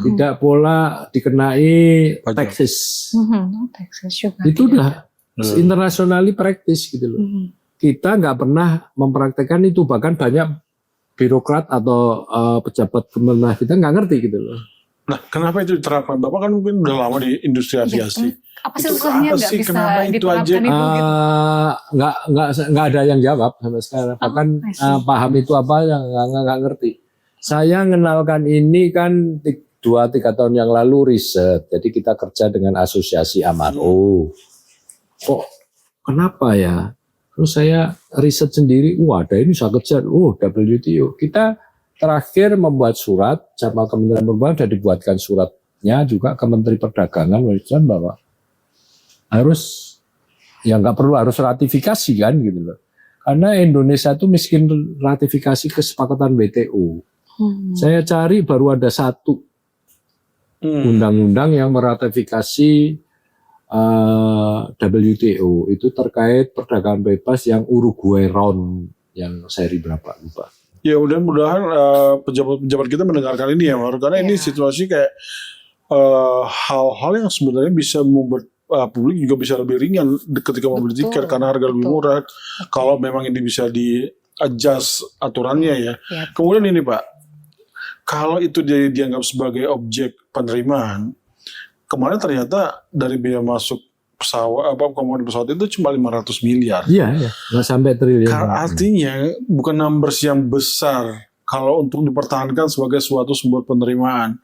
tidak pula dikenai taxes. Itu udah internationally practice gitu loh. Kita nggak pernah mempraktekkan itu, bahkan banyak birokrat atau pejabat pemerintah kita nggak ngerti gitu loh. Nah, kenapa itu diterapkan? Bapak kan mungkin udah lama di industri aviasi. Apa sih susahnya nggak bisa diterapkan itu? Nggak ada yang jawab sampai sekarang. Bahkan paham itu apa yang nggak ngerti. Saya mengenalkan ini kan 2-3 tahun yang lalu riset. Jadi kita kerja dengan asosiasi MRO. Kok kenapa ya? Terus saya riset sendiri. Ada ini saya kejar. WTO. Kita terakhir membuat surat sama Kementerian Perhubungan, sudah dibuatkan suratnya juga ke Menteri Perdagangan bahwa harus nggak perlu harus ratifikasi kan gitu loh. Karena Indonesia itu miskin ratifikasi kesepakatan WTO. Saya cari baru ada 1 undang-undang yang meratifikasi WTO, itu terkait perdagangan bebas yang Uruguay Round yang seri berapa lupa. Ya mudah-mudahan pejabat-pejabat kita mendengarkan ini ya, karena ini situasi kayak hal-hal yang sebenarnya bisa membuat publik juga bisa lebih ringan ketika membeli tiket karena harga lebih murah. Kalau memang ini bisa di-adjust aturannya ya. Kemudian ini Pak, kalau itu dianggap sebagai objek penerimaan, kemarin ternyata dari biaya masuk komponen pesawat itu cuma 500 miliar. Iya, nggak sampai triliun. Artinya bukan numbers yang besar kalau untuk dipertahankan sebagai suatu sumber penerimaan.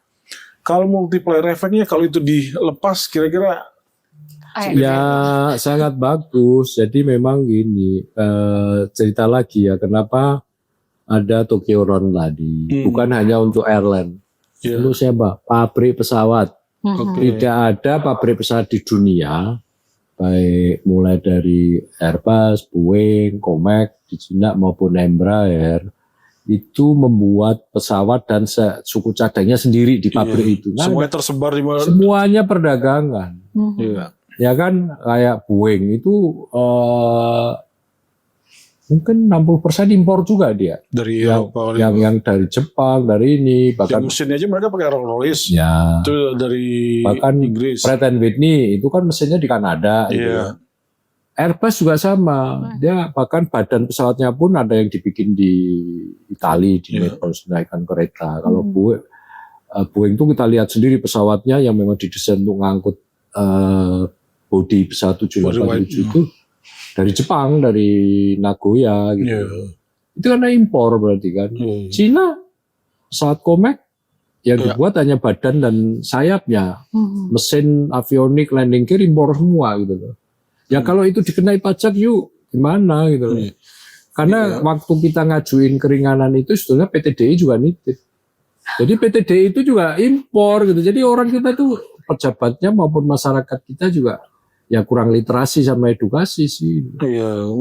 Kalau multiplier efeknya kalau itu dilepas kira-kira ya sangat bagus. Jadi memang gini, cerita lagi ya kenapa ada Tokyo Round tadi. Bukan hanya untuk airline. Untuk siapa? Pabrik pesawat. Tidak ada pabrik pesawat di dunia, baik mulai dari Airbus, Boeing, Comac di Cina maupun Embraer, itu membuat pesawat dan suku cadangnya sendiri di pabrik itu. Semuanya tersebar di mana? Semuanya perdagangan. Ya kan kayak Boeing itu mungkin 60% impor juga dia. Dari yang dari Jepang, dari ini, bahkan mesinnya aja mereka pakai Rolls-Royce. Ya. Itu dari bahkan Inggris. Pratt & Whitney itu kan mesinnya di Kanada. Gitu. Airbus juga sama. Dia bahkan badan pesawatnya pun ada yang dibikin di Italia, di menaikkan kereta. Kalau Boeing itu kita lihat sendiri pesawatnya yang memang didesain untuk ngangkut bodi pesawat 787 itu dari Jepang, dari Nagoya gitu. Itu karena impor berarti kan. Cina pesawat Comac yang dibuat hanya badan dan sayapnya. Mesin avionik, landing gear impor semua gitu loh. Ya kalau itu dikenai pajak yuk gimana gitu loh. Karena waktu kita ngajuin keringanan itu sebetulnya PTDI juga nitip. Jadi PTDI itu juga impor gitu. Jadi orang kita tuh pejabatnya maupun masyarakat kita juga ya kurang literasi sama edukasi sih.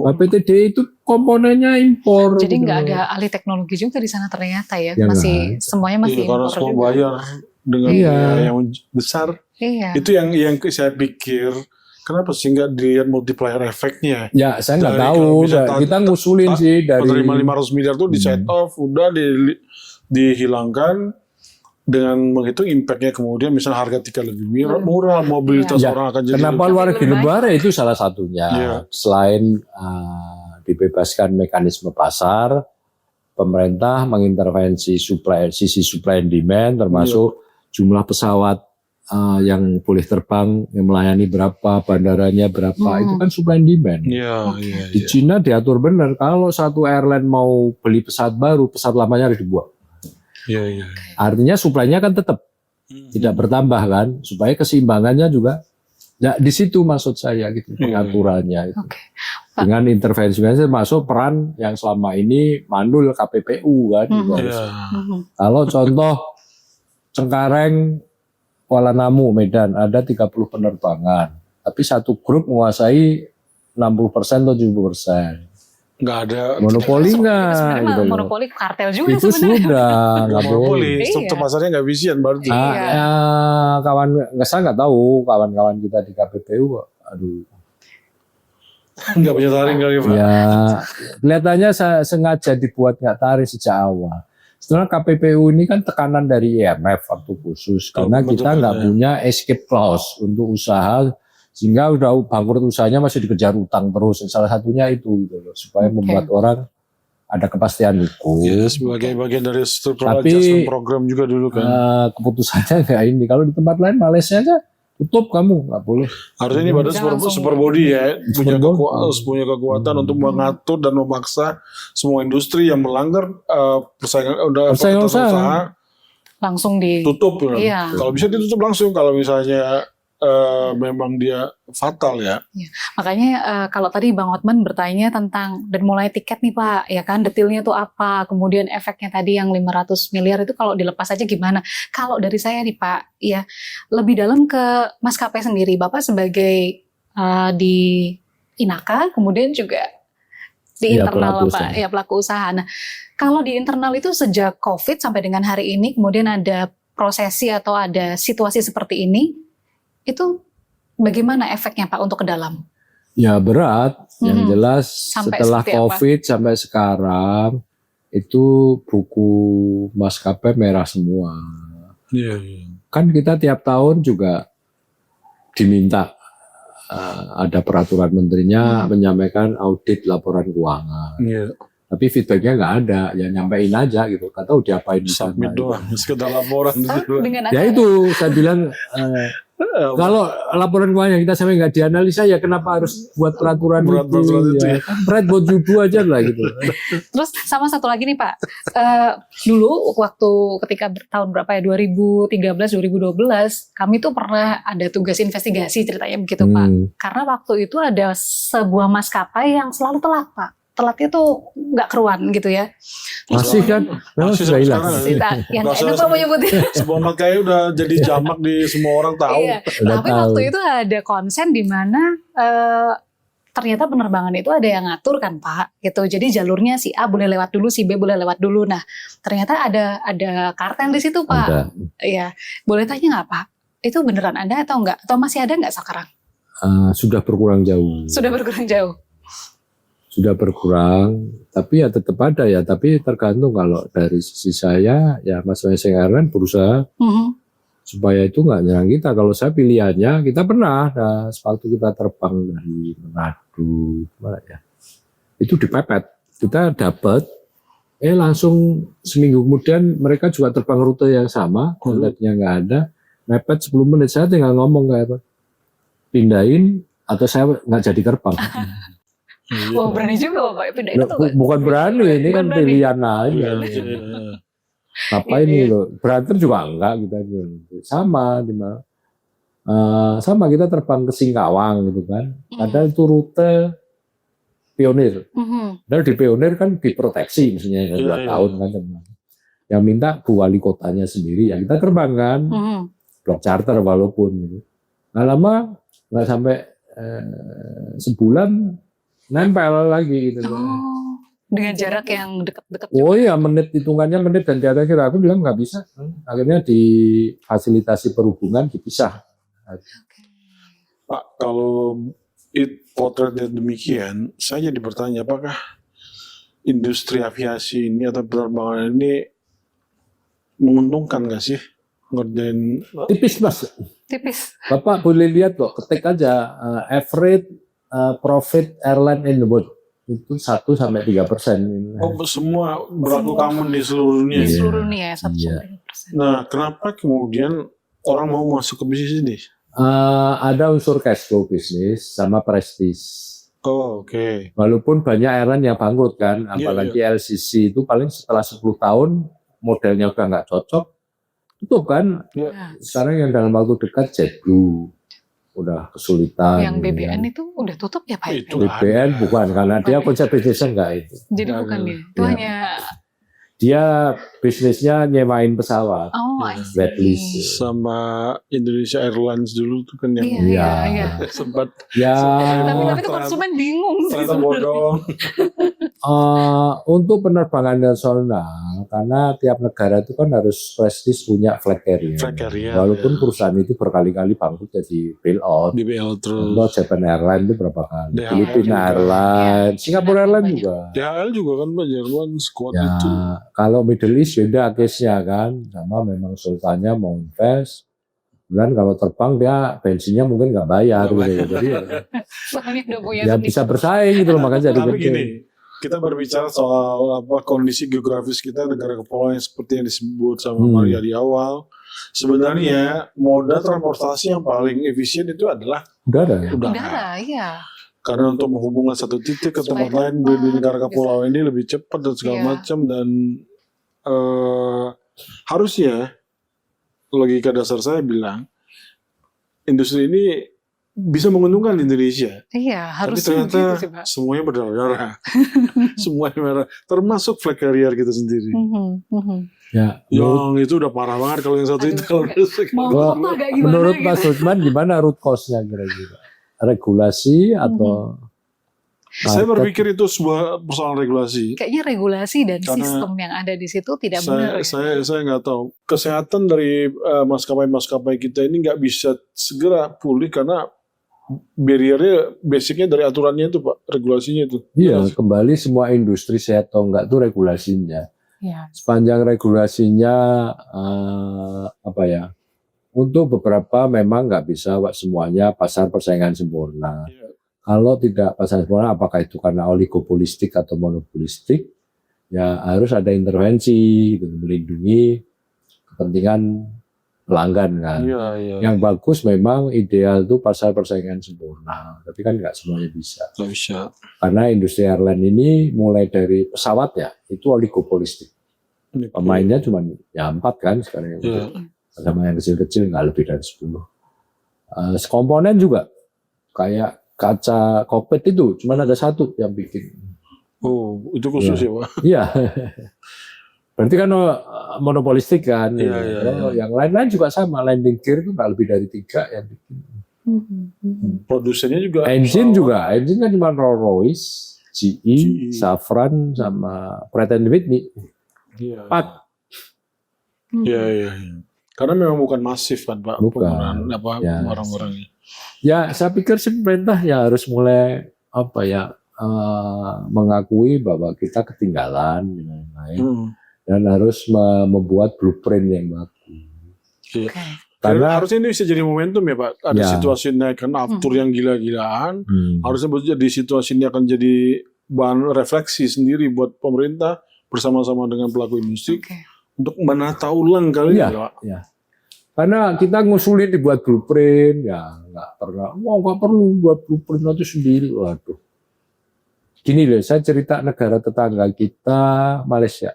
PTDI itu komponennya impor. Jadi gitu. nggak ada ahli teknologi juga di sana ternyata ya, masih semuanya masih impor karena semua juga. bayar dengan biaya yang besar. Itu yang saya pikir. Kenapa sih nggak dilihat multiplier efeknya? Ya saya nggak tahu. Kita ngusulin sih dari penerima 500 miliar itu di set off, udah dihilangkan dengan menghitung impactnya, kemudian misalnya harga tiket lebih murah, mobilitas orang akan jadi kenapa luar negeri lebar itu salah satunya. Selain dibebaskan mekanisme pasar, pemerintah mengintervensi sisi supply and demand, termasuk jumlah pesawat yang boleh terbang, yang melayani berapa, bandaranya berapa, itu kan supply and demand. Di Cina diatur benar, kalau satu airline mau beli pesawat baru, pesawat lamanya harus dibuang. Artinya suplainya kan tetap tidak bertambah kan, supaya keseimbangannya juga. Ya di situ maksud saya gitu pengaturannya itu. Dengan intervensi masuk peran yang selama ini mandul KPPU kan. Kalau contoh Cengkareng Kuala Namu, Medan ada 30 penerbangan. Tapi satu grup menguasai 60% atau 70%. Nggak ada Monopoli nggak? Sebenarnya Gitu loh. monopoli kartel juga Itu sebenarnya. sudah nggak monopoli, boleh. struktur pasarnya nggak efisien berarti. Iya. Kawan saya nggak tahu kawan-kawan kita di KPPU, aduh. Nggak punya taring kali Pak. Ya, kelihatannya sengaja dibuat nggak tarik sejak awal. Setelah KPPU ini kan tekanan dari IMF waktu khusus, karena betul, kita nggak punya escape clause untuk usaha, sehingga udah bangkrut usahanya masih dikejar utang terus. Salah satunya itu gitu loh, supaya membuat orang ada kepastian hukum. Ya, sebagai bagian dari struktural Tapi, adjustment program juga dulu kan. Keputusannya nggak ini. Kalau di tempat lain Malaysia aja tutup, kamu nggak boleh. Harusnya ini badan super body ya, punya kekuatan untuk mengatur dan memaksa semua industri yang melanggar persaingan usaha langsung tutup. Iya. Kalau bisa ditutup langsung, kalau misalnya memang dia fatal ya. Ya, makanya kalau tadi Bang Hotman bertanya tentang dan mulai tiket nih Pak, ya kan detailnya tuh apa, kemudian efeknya tadi yang 500 miliar itu kalau dilepas aja gimana? Kalau dari saya nih Pak, ya lebih dalam ke maskapai sendiri, Bapak sebagai di Inaka, kemudian juga di internal Pak, ya pelaku usaha. Nah, kalau di internal itu sejak COVID sampai dengan hari ini, kemudian ada prosesi atau ada situasi seperti ini, itu bagaimana efeknya Pak untuk ke dalam? Ya berat, yang jelas Sampai setelah COVID sampai sekarang itu buku maskapai merah semua. Iya. Kan kita tiap tahun juga diminta ada peraturan menterinya menyampaikan audit laporan keuangan. Iya. Tapi feedbacknya nggak ada, ya nyampein aja gitu. Nggak tahu diapain di sana. Submit doang, sekedar laporan. Ya itu saya bilang. Kalau laporan keuangan yang kita sampai nggak dianalisa, ya kenapa harus buat peraturan itu ya? Berat buat judu aja lah gitu. Terus sama satu lagi nih Pak, dulu waktu ketika tahun berapa ya 2013-2012 kami tuh pernah ada tugas investigasi ceritanya begitu Pak. Karena waktu itu ada sebuah maskapai yang selalu telat Pak. Telatnya tuh nggak keruan gitu ya. Masih kan? Memang sudah hilang. Yang enak Pak menyebutnya. Sebuah maskapai udah jadi jamak di semua orang tahu. Iya. Tapi waktu itu ada konsen di mana ternyata penerbangan itu ada yang ngatur kan Pak. Gitu. Jadi jalurnya si A boleh lewat dulu, si B boleh lewat dulu. Nah ternyata ada kartel di situ Pak. Iya. Boleh tanya nggak Pak? Itu beneran ada atau enggak? Atau masih ada nggak sekarang? Sudah berkurang jauh. Sudah berkurang jauh. Sudah berkurang, tapi ya tetap ada ya. Tapi tergantung, kalau dari sisi saya, ya Mas Meseng Airline berusaha supaya itu nggak nyerang kita. Kalau saya pilihannya, kita pernah, waktu kita terbang dari Manado, ya, itu dipepet. Kita dapat, langsung seminggu kemudian mereka juga terbang rute yang sama, toiletnya nggak ada, mepet 10 menit. Saya tinggal ngomong kayak apa, pindahin atau saya nggak jadi terbang. Wah berani juga Pak pindahin itu. Bukan berani, ini kan pilihan aja. Apa ini loh, berantem juga enggak kita gitu. Sama sama kita terbang ke Singkawang gitu kan. Ada itu rute Pionir. Dan di Pionir kan diproteksi misalnya 2 tahun kan. Yang minta Bu Wali Kotanya sendiri, ya kita terbang kan. Blok charter walaupun gitu. Nggak lama, nggak sampai sebulan nempel lagi gitu. Dengan jarak yang dekat-dekat. Oh iya, hitungannya menit, dan di akhir aku bilang nggak bisa. Akhirnya di fasilitasi perhubungan dipisah. Pak, kalau potretnya demikian, saya jadi bertanya, apakah industri aviasi ini atau penerbangan ini menguntungkan nggak sih ngerjain? Tipis Mas. Tipis. Bapak boleh lihat kok, ketik aja average profit airline in the world itu 1-3%. Semua berlaku common di seluruh dunia. Di seluruh dunia 1-3%. Nah, kenapa kemudian orang mau masuk ke bisnis ini? Ada unsur cash flow bisnis sama prestis. Oke. Walaupun banyak airline yang bangkrut kan, apalagi LCC itu paling setelah 10 tahun modelnya udah nggak cocok, tutup kan. Sekarang yang dalam waktu dekat JetBlue udah kesulitan. Yang BBN itu udah tutup ya Pak? BBN bukan, karena dia konsep bisnisnya enggak itu. Jadi bukan dia, itu hanya Dia bisnisnya nyewain pesawat. Oh, I see. Wet lease. Sama Indonesia Airlines dulu tuh kan yang Iya. sempat Ya. Tapi tuh konsumen bingung sih ternyata bodong. Untuk penerbangan nasional, karena tiap negara itu kan harus prestis punya flag carrier. Flag carrier, Walaupun ya. perusahaan itu berkali-kali bangkrut jadi bail out. Di BL terus. Contoh Japan Airlines itu berapa kali? DHL Filipina juga. Airlines, Singapore Airlines juga. DHL juga kan Pak Jerman squad Ya, itu. kalau Middle East beda case-nya kan, sama memang sultannya mau invest. Dan kalau terbang dia bensinnya mungkin nggak bayar gitu. Jadi Soalnya udah punya ya sendiri. bisa bersaing gitu loh, makanya jadi Tapi gede. gini, kita berbicara soal kondisi geografis kita negara kepulauan seperti yang disebut sama Maria di awal. Sebenarnya moda transportasi yang paling efisien itu adalah Udara ya. Udara, iya. Karena untuk menghubungkan satu titik ke tempat lain di negara kepulauan ini lebih cepat dan segala macam, dan harusnya logika dasar saya bilang industri ini bisa menguntungkan Indonesia. Iya, Tapi harus ternyata begitu sih, Pak. semuanya berdarah-darah. Semuanya merah. Termasuk flag carrier kita sendiri. Ya, Yang itu udah parah banget kalau yang satu itu. Kalau Mau apa gak gimana menurut gitu. Mas Lukman gimana root cause-nya kira-kira? Regulasi atau saya market? berpikir itu sebuah persoalan regulasi. Kayaknya regulasi dan Karena sistem yang ada di situ tidak benar. Saya nggak tahu. Kesehatan dari maskapai-maskapai kita ini nggak bisa segera pulih karena barriernya basicnya dari aturannya itu Pak, regulasinya itu. Iya, kembali semua industri sehat atau enggak itu regulasinya. Ya. Sepanjang regulasinya untuk beberapa memang nggak bisa semuanya pasar persaingan sempurna. Iya. Kalau tidak pasar sempurna, apakah itu karena oligopolistik atau monopolistik, ya harus ada intervensi gitu, melindungi kepentingan pelanggan kan. Iya. Yang bagus memang ideal itu pasar persaingan sempurna, tapi kan nggak semuanya bisa. Nggak bisa. Karena industri airline ini mulai dari pesawat ya, itu oligopolistik. Pemainnya cuma ya 4 kan sekarang. Iya. Sama yang kecil-kecil nggak lebih dari 10. Komponen juga kayak kaca kokpit itu cuma ada satu yang bikin. Oh, itu khusus ya Pak? Iya. Berarti kan monopolistik kan. Iya. Yang lain-lain juga sama. Landing gear itu nggak lebih dari 3 yang bikin. Produsennya juga. Engine juga. Engine kan cuma Rolls-Royce, GE, Safran, sama Pratt & Whitney. Iya. 4. Iya. Karena memang bukan masif kan Pak. Bukan. Ya. Orang-orangnya. Ya, saya pikir sih pemerintah ya harus mulai mengakui bahwa kita ketinggalan dan lain-lain, dan harus membuat blueprint yang bagus. Iya. Karena harusnya ini bisa jadi momentum ya Pak. Ada Ya. situasi naikkan aftur yang gila-gilaan. Harusnya jadi situasi ini akan jadi bahan refleksi sendiri buat pemerintah bersama-sama dengan pelaku industri untuk menata ulang kali Iya. ya Pak. Ya. Karena kita ngusulin dibuat blueprint, ya nggak pernah. Nggak perlu buat blueprint nanti sendiri. Waduh. Gini loh, saya cerita negara tetangga kita, Malaysia.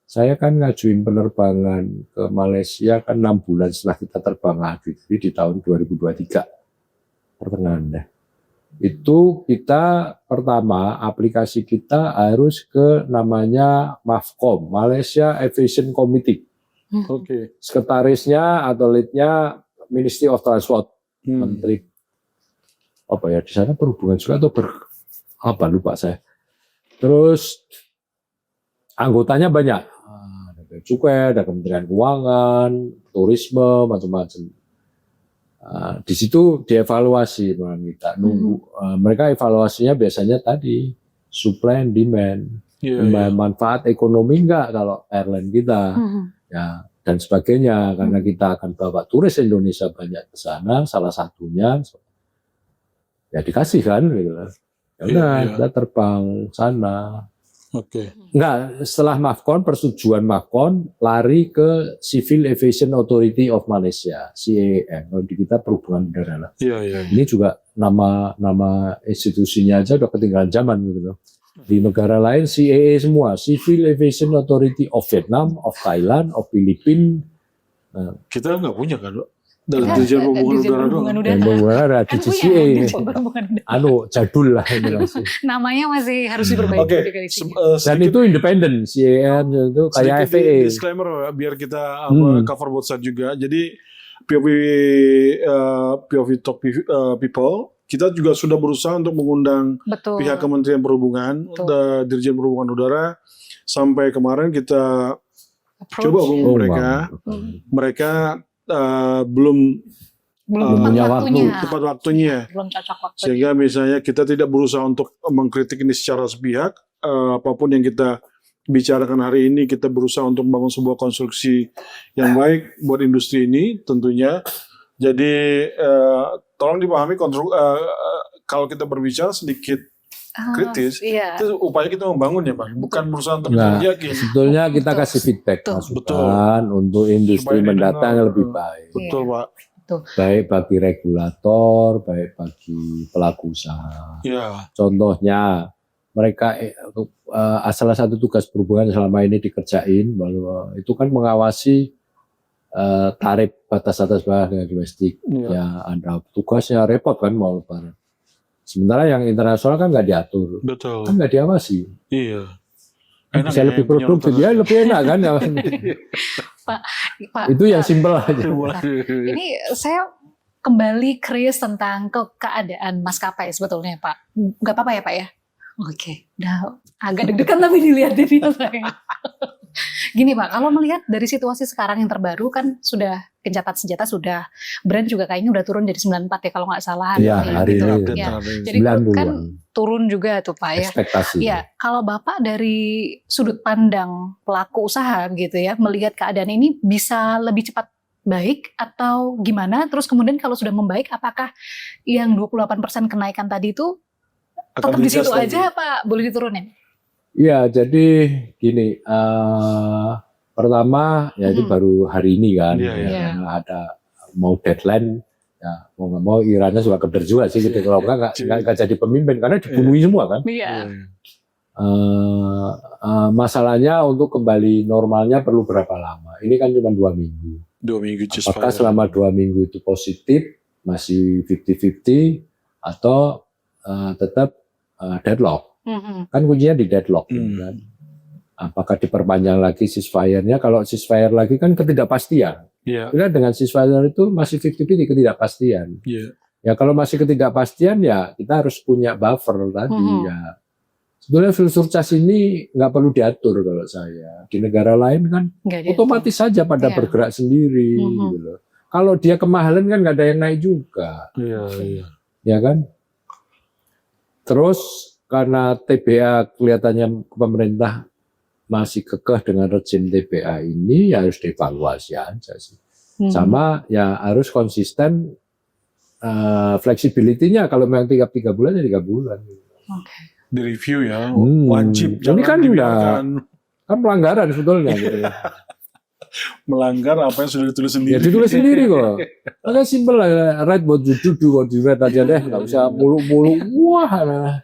Saya kan ngajuin penerbangan ke Malaysia kan 6 bulan setelah kita terbang lagi, di tahun 2023 pertengahan deh. Itu kita pertama aplikasi kita harus ke namanya MAVCOM, Malaysia Aviation Committee. Oke. Sekretarisnya atau leadnya Ministry of Transport, Menteri di sana perhubungan juga atau lupa saya. Terus anggotanya banyak, ada Bea Cukai, ada Kementerian Keuangan, Turisme, macam-macam. Di situ dievaluasi kita nunggu. Mereka evaluasinya biasanya tadi supply and demand, manfaat ekonomi enggak kalau airline kita. Ya, dan sebagainya, karena kita akan bawa turis Indonesia banyak ke sana, salah satunya ya dikasih kan gitu. Ya udah, kita terbang sana. Oke. Enggak, setelah MAVCOM, persetujuan MAVCOM lari ke Civil Aviation Authority of Malaysia, CAAM. Kalau di kita perhubungan udara. Iya. Ini juga nama institusinya aja udah ketinggalan zaman gitu. Di negara lain CAA semua, Civil Aviation Authority of Vietnam, of Thailand, of Filipina. Kita nggak punya kan, Pak? Dan Kita Dirjen Perhubungan Dirjen Udara Perhubungan doang. Udara. Dan penggunaan Kan punya DGCA. Dirjen Perhubungan Udara. Jadul lah ini masih. Namanya masih harus diperbaiki Oke, juga isinya. Dan sedikit itu independen, CAN itu kayak sedikit FAA. disclaimer biar kita Hmm. cover both side juga. Jadi POV Talk People, kita juga sudah berusaha untuk mengundang Betul. pihak Kementerian Perhubungan, Betul. Dirjen Perhubungan Udara. Sampai kemarin kita Approach. coba hubungi Oh, mereka. wow. Mereka belum Belum punya tepat waktunya. tepat waktunya. Belum cocok waktunya. Sehingga misalnya kita tidak berusaha untuk mengkritik ini secara sepihak. Apapun yang kita bicarakan hari ini, kita berusaha untuk membangun sebuah konstruksi yang baik buat industri ini tentunya. Jadi tolong dipahami kalau kita berbicara sedikit kritis, Iya. itu upaya kita membangun ya Pak, bukan berusaha untuk Nah, yakin. sebetulnya kita Betul. kasih feedback Betul. masukan untuk industri Supaya mendatang didengar. lebih baik. Betul Pak. Baik bagi regulator, baik bagi pelaku usaha. Ya, Contohnya, mereka salah satu tugas perhubungan selama ini dikerjain bahwa itu kan mengawasi tarif batas atas bawah dengan domestik. ya. Ya, ada tugasnya repot kan mau lebaran. Sementara yang internasional kan nggak diatur, Betul. kan nggak diawasi. Iya. Bisa ya, lebih punya produktif, ya otoritas. lebih enak kan. Pak, Itu yang simpel aja. ini saya kembali curious tentang keadaan maskapai sebetulnya Pak. Nggak apa-apa ya Pak ya? Oke, udah agak deg-degan tapi dilihatin ya saya. Gini Pak, kalau melihat dari situasi sekarang yang terbaru kan sudah gencatan senjata sudah, brand juga kayaknya udah turun jadi 94 ya kalau nggak salah. Iya, ini, hari gitu. ini. Ya. Jadi 90-an. kan turun juga tuh Pak ya. Ekspektasi. Ya, kalau Bapak dari sudut pandang pelaku usaha gitu ya, melihat keadaan ini bisa lebih cepat baik atau gimana? Terus kemudian kalau sudah membaik, apakah yang 28% kenaikan tadi itu tetap di situ aja Pak? Boleh diturunin? Iya, jadi gini, pertama ya itu baru hari ini kan, Iya, ya, iya. karena ada mau deadline, ya mau nggak mau Irannya juga keder juga sih, gitu. Kalau nggak jadi pemimpin karena dibunuhi semua kan. Iya. Masalahnya untuk kembali normalnya perlu berapa lama? Ini kan cuma 2 minggu. 2 minggu Apakah selama 2 minggu itu positif, masih 50-50, atau tetap deadlock? Kan kuncinya di deadlock. Kan? Apakah diperpanjang lagi ceasefire-nya? Kalau ceasefire lagi kan ketidakpastian. Iya. Kita dengan ceasefire itu masih 50-50 ketidakpastian. Iya. Ya kalau masih ketidakpastian ya kita harus punya buffer tadi ya. Sebenarnya filsurcas ini nggak perlu diatur kalau saya. Di negara lain kan otomatis saja pada bergerak sendiri. Gitu loh. Kalau dia kemahalan kan nggak ada yang naik juga. Iya, iya. Ya kan? Terus karena TBA kelihatannya pemerintah masih kekeh dengan rezim TBA ini, ya harus dievaluasi aja sih. Sama ya harus konsisten fleksibilitinya. Kalau memang tiap 3 bulan ya 3 bulan. Okay. Di review ya, wajib. Ini kan dibiarkan kan pelanggaran sebetulnya gitu ya. melanggar apa yang sudah ditulis sendiri. Ya ditulis sendiri kok. Agak simpel lah, write what you do what you read aja deh, nggak usah mulu-mulu. Wah. Nah.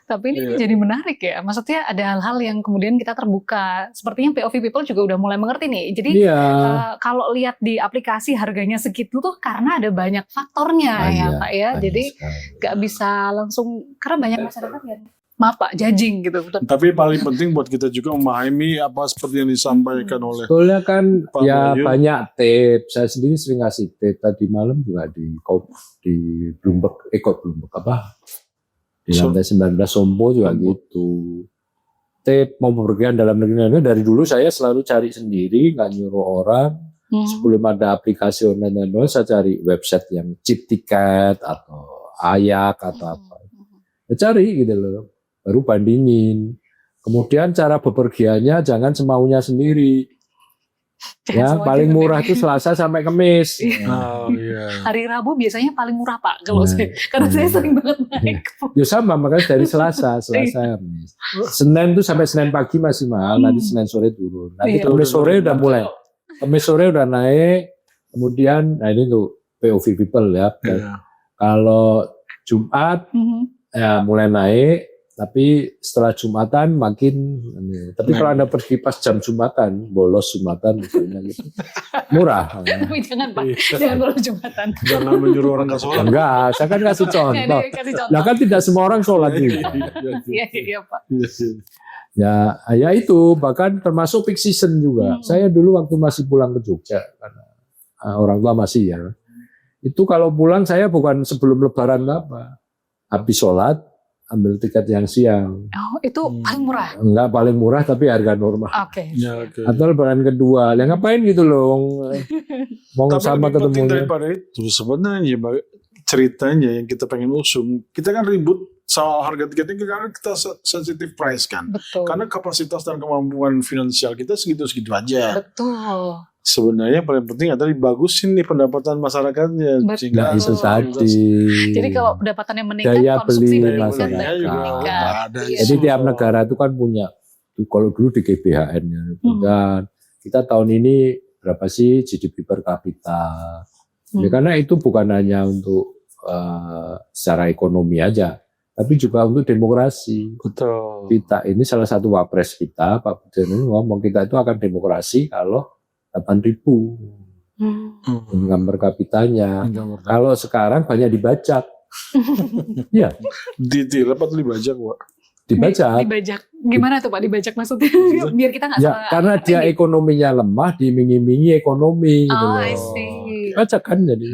Tapi ini jadi menarik ya. Maksudnya ada hal-hal yang kemudian kita terbuka. Sepertinya POV People juga udah mulai mengerti nih. Jadi kalau lihat di aplikasi harganya segitu tuh karena ada banyak faktornya ya Pak ya. Jadi nggak bisa langsung, karena banyak masyarakat ya. Maaf Pak, judging gitu. Tapi paling penting buat kita juga memahami apa seperti yang disampaikan oleh. Soalnya kan Pak ya Bayu. banyak tips. Saya sendiri sering ngasih tips. Tadi malam juga di Bloomberg, Bloomberg apa? Di lantai 19 Sompo juga gitu. Tip mau bepergian dalam negeri dari dulu saya selalu cari sendiri, nggak nyuruh orang. Sebelum ada aplikasi online dan saya cari website yang cheap ticket atau Ayak atau apa. Ya, cari gitu loh. Baru bandingin. Kemudian cara bepergiannya jangan semaunya sendiri. Ya, paling murah itu Selasa sampai Kamis. Oh, iya. Hari Rabu biasanya paling murah Pak kalau saya, karena saya sering banget naik. Ya sama, makanya dari Selasa Kamis. Senin itu sampai Senin pagi masih mahal, nanti Senin sore turun. Nanti Kamis sore udah mulai. Kamis sore udah naik, kemudian nah ini tuh POV People ya. Kalau Jumat ya mulai naik, Tapi setelah Jumatan makin, tapi kalau Anda pergi pas jam Jumatan, bolos Jumatan misalnya gitu, murah. Tapi jangan Pak, jangan bolos Jumatan. Jangan menyuruh orang nggak sholat. Enggak, saya kan kasih contoh. Kasih contoh. Nah kan tidak semua orang sholat juga. Iya Pak. Ya itu, bahkan termasuk peak season juga. Saya dulu waktu masih pulang ke Jogja, karena orang tua masih ya. Itu kalau pulang saya bukan sebelum Lebaran apa, habis sholat, ambil tiket yang siang. Oh, itu paling murah? Enggak paling murah tapi harga normal. Oke. Ya, okay. Atau lebaran kedua. Ya ngapain gitu loh. Mau sama ketemunya. Daripada itu sebenarnya ceritanya yang kita pengen usung. Kita kan ribut soal harga tiketnya karena kita sensitive price kan. Betul. Karena kapasitas dan kemampuan finansial kita segitu-segitu aja. Betul. Sebenarnya paling penting adalah dibagusin nih pendapatan masyarakatnya. Nah itu tadi. Jadi kalau pendapatannya meningkat, daya konsumsi beli masyarakat. Jadi tiap negara itu kan punya. Kalau dulu di GBHN-nya. Dan kita tahun ini berapa sih GDP per kapita. Ya, karena itu bukan hanya untuk secara ekonomi aja. Tapi juga untuk demokrasi. Betul. Kita ini salah satu wapres kita, Pak Presiden ngomong kita itu akan demokrasi kalau 8.000 income per kapitanya. Kalau sekarang banyak dibajak. Iya. Ditilep atau dibajak, Pak? Dibajak. Dibajak. Gimana tuh Pak dibajak maksudnya? Biar kita nggak salah. Karena dia ekonominya lemah, diiming-imingi ekonomi gitu loh. I see. Dibajak kan jadi.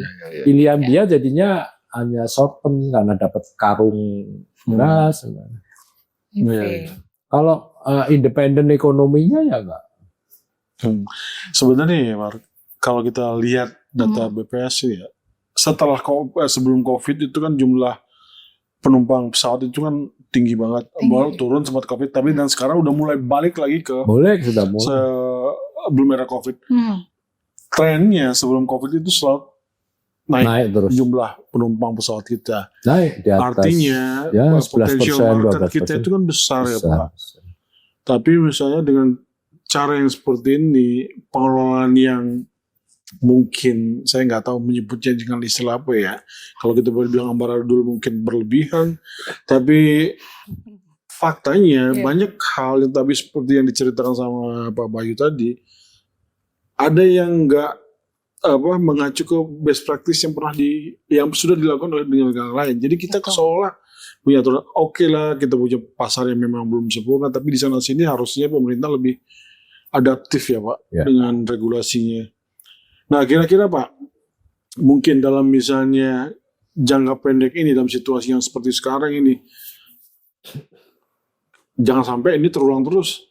Pilihan dia jadinya hanya short term karena dapat karung beras. Kalau independen ekonominya ya enggak. Sebenarnya ya, Mark, kalau kita lihat data BPS ya, setelah sebelum COVID itu kan jumlah penumpang pesawat itu kan tinggi banget, baru turun sempat COVID, tapi dan sekarang udah mulai balik lagi ke sudah mulai sebelum era COVID. Trennya sebelum COVID itu selalu naik terus jumlah penumpang pesawat kita. Naik di atas. Artinya ya, potensial market kita itu kan besar ya Pak. Tapi misalnya dengan cara yang seperti ini, pengelolaan yang mungkin saya nggak tahu menyebutnya dengan istilah apa ya. Kalau kita boleh bilang ambaradul mungkin berlebihan, tapi faktanya banyak hal yang tadi seperti yang diceritakan sama Pak Bayu tadi, ada yang nggak mengacu ke best practice yang yang sudah dilakukan oleh negara lain. Jadi kita seolah punya aturan, oke lah kita punya pasar yang memang belum sempurna, tapi di sana sini harusnya pemerintah lebih adaptif ya Pak dengan regulasinya. Nah kira-kira Pak, mungkin dalam misalnya jangka pendek ini dalam situasi yang seperti sekarang ini, jangan sampai ini terulang terus.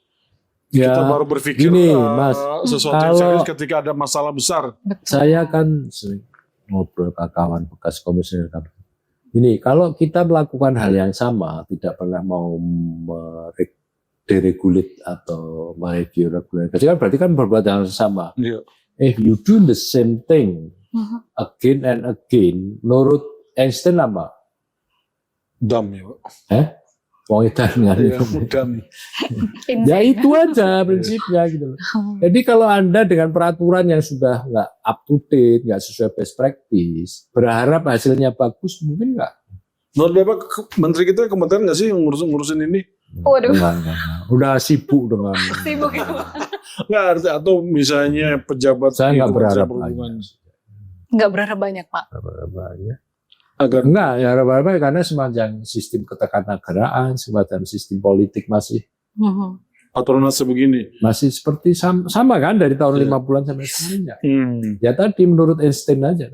Ya, kita baru berpikir gini, Mas, sesuatu yang serius ketika ada masalah besar. Saya kan sering ngobrol ke kawan bekas komisioner KPU. Ini kalau kita melakukan hal yang sama, tidak pernah mau deregulate atau mereview regulasi, kan berarti kan berbuat yang sama. If you do the same thing again and again, menurut Einstein apa? Dumb ya Pak. Wong edan ya itu aja prinsipnya gitu. Jadi kalau Anda dengan peraturan yang sudah nggak up to date, nggak sesuai best practice, berharap hasilnya bagus, mungkin nggak. Menurut Bapak, Menteri kita kompeten nggak sih ngurusin ini? Waduh. Enggak. Udah sibuk dengan. Sibuk itu. Nggak, atau misalnya pejabat. Saya nggak berharap Nggak berharap banyak Pak. Nggak berharap banyak. Enggak, ya apa-apa karena semacam sistem ketatanegaraan, semacam sistem politik masih patronase begini. Masih seperti sama kan dari tahun 50-an sampai sekarang ya. Ya tadi menurut Einstein aja.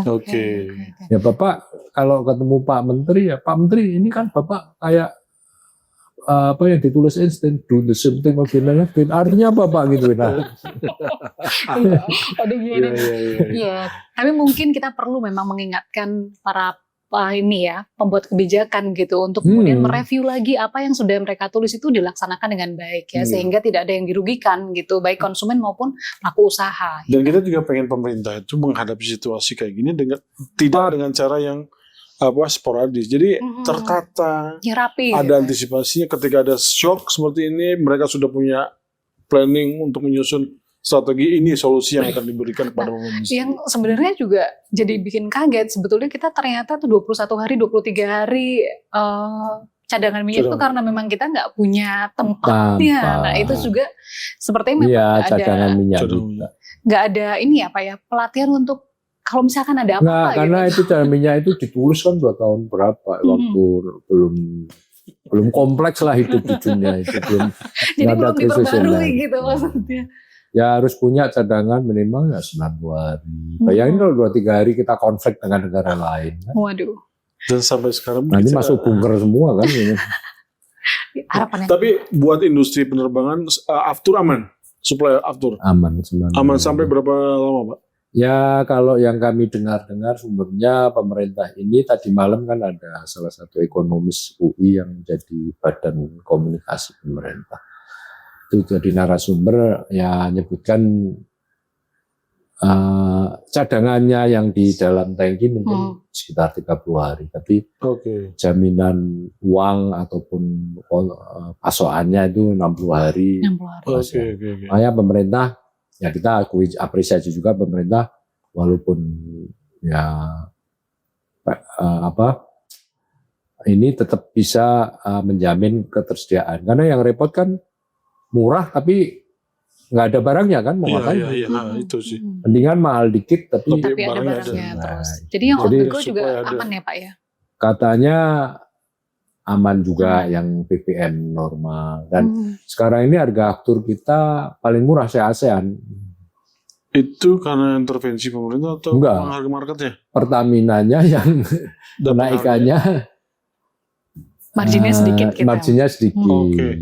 Oke. Ya Bapak kalau ketemu Pak Menteri ya Pak Menteri ini kan Bapak kayak apa yang ditulis Einstein, do the same thing again and again. Artinya apa Pak gitu? Iya. Tapi mungkin kita perlu memang mengingatkan para pembuat kebijakan gitu untuk kemudian mereview lagi apa yang sudah mereka tulis itu dilaksanakan dengan baik ya, sehingga tidak ada yang dirugikan gitu, baik konsumen maupun pelaku usaha. Dan kita juga pengen pemerintah itu menghadapi situasi kayak gini tidak dengan cara yang sporadis. Jadi tertata, rapi, ada antisipasinya ketika ada shock seperti ini, mereka sudah punya planning untuk menyusun strategi ini, solusi yang akan diberikan kepada pemerintah. Yang sebenarnya juga jadi bikin kaget, sebetulnya kita ternyata tuh 21 hari, 23 hari cadangan minyak itu karena memang kita nggak punya tempatnya. Nah itu juga sepertinya memang nggak cadangan minyak nggak ada ini ya Pak ya, pelatihan untuk kalau misalkan ada apa-apa gitu. Karena itu cadangan minyak itu ditulis kan 2 tahun berapa waktu belum kompleks lah hidup di dunia itu belum. Jadi belum diperbarui gitu maksudnya. Ya harus punya cadangan minimal ya 90 hari. Bayangin kalau 2-3 hari kita konflik dengan negara lain. Kan? Waduh. Dan sampai sekarang nanti masuk bunker semua kan. Harapannya. Tapi buat industri penerbangan aftur aman, supply aftur aman sampai berapa lama Pak? Ya kalau yang kami dengar sumbernya pemerintah ini tadi malam kan ada salah satu ekonomis UI yang jadi badan komunikasi pemerintah. Itu jadi narasumber ya nyebutkan cadangannya yang di dalam tangki mungkin sekitar 30 hari. Tapi jaminan uang ataupun pasokannya itu 60 hari. 60 hari. Makanya pemerintah ya kita akui apresiasi juga pemerintah walaupun ya ini tetap bisa menjamin ketersediaan karena yang repot kan murah tapi nggak ada barangnya kan mau ngapain? Iya, itu sih. Mendingan mahal dikit tapi ada barangnya terus. Jadi yang on the go juga aman ya Pak ya? Katanya aman juga yang BBM normal dan sekarang ini harga aftur kita paling murah se-ASEAN. Itu karena intervensi pemerintah atau harga marketnya? Pertaminanya yang kenaikannya marginnya sedikit kita. Marginnya sedikit.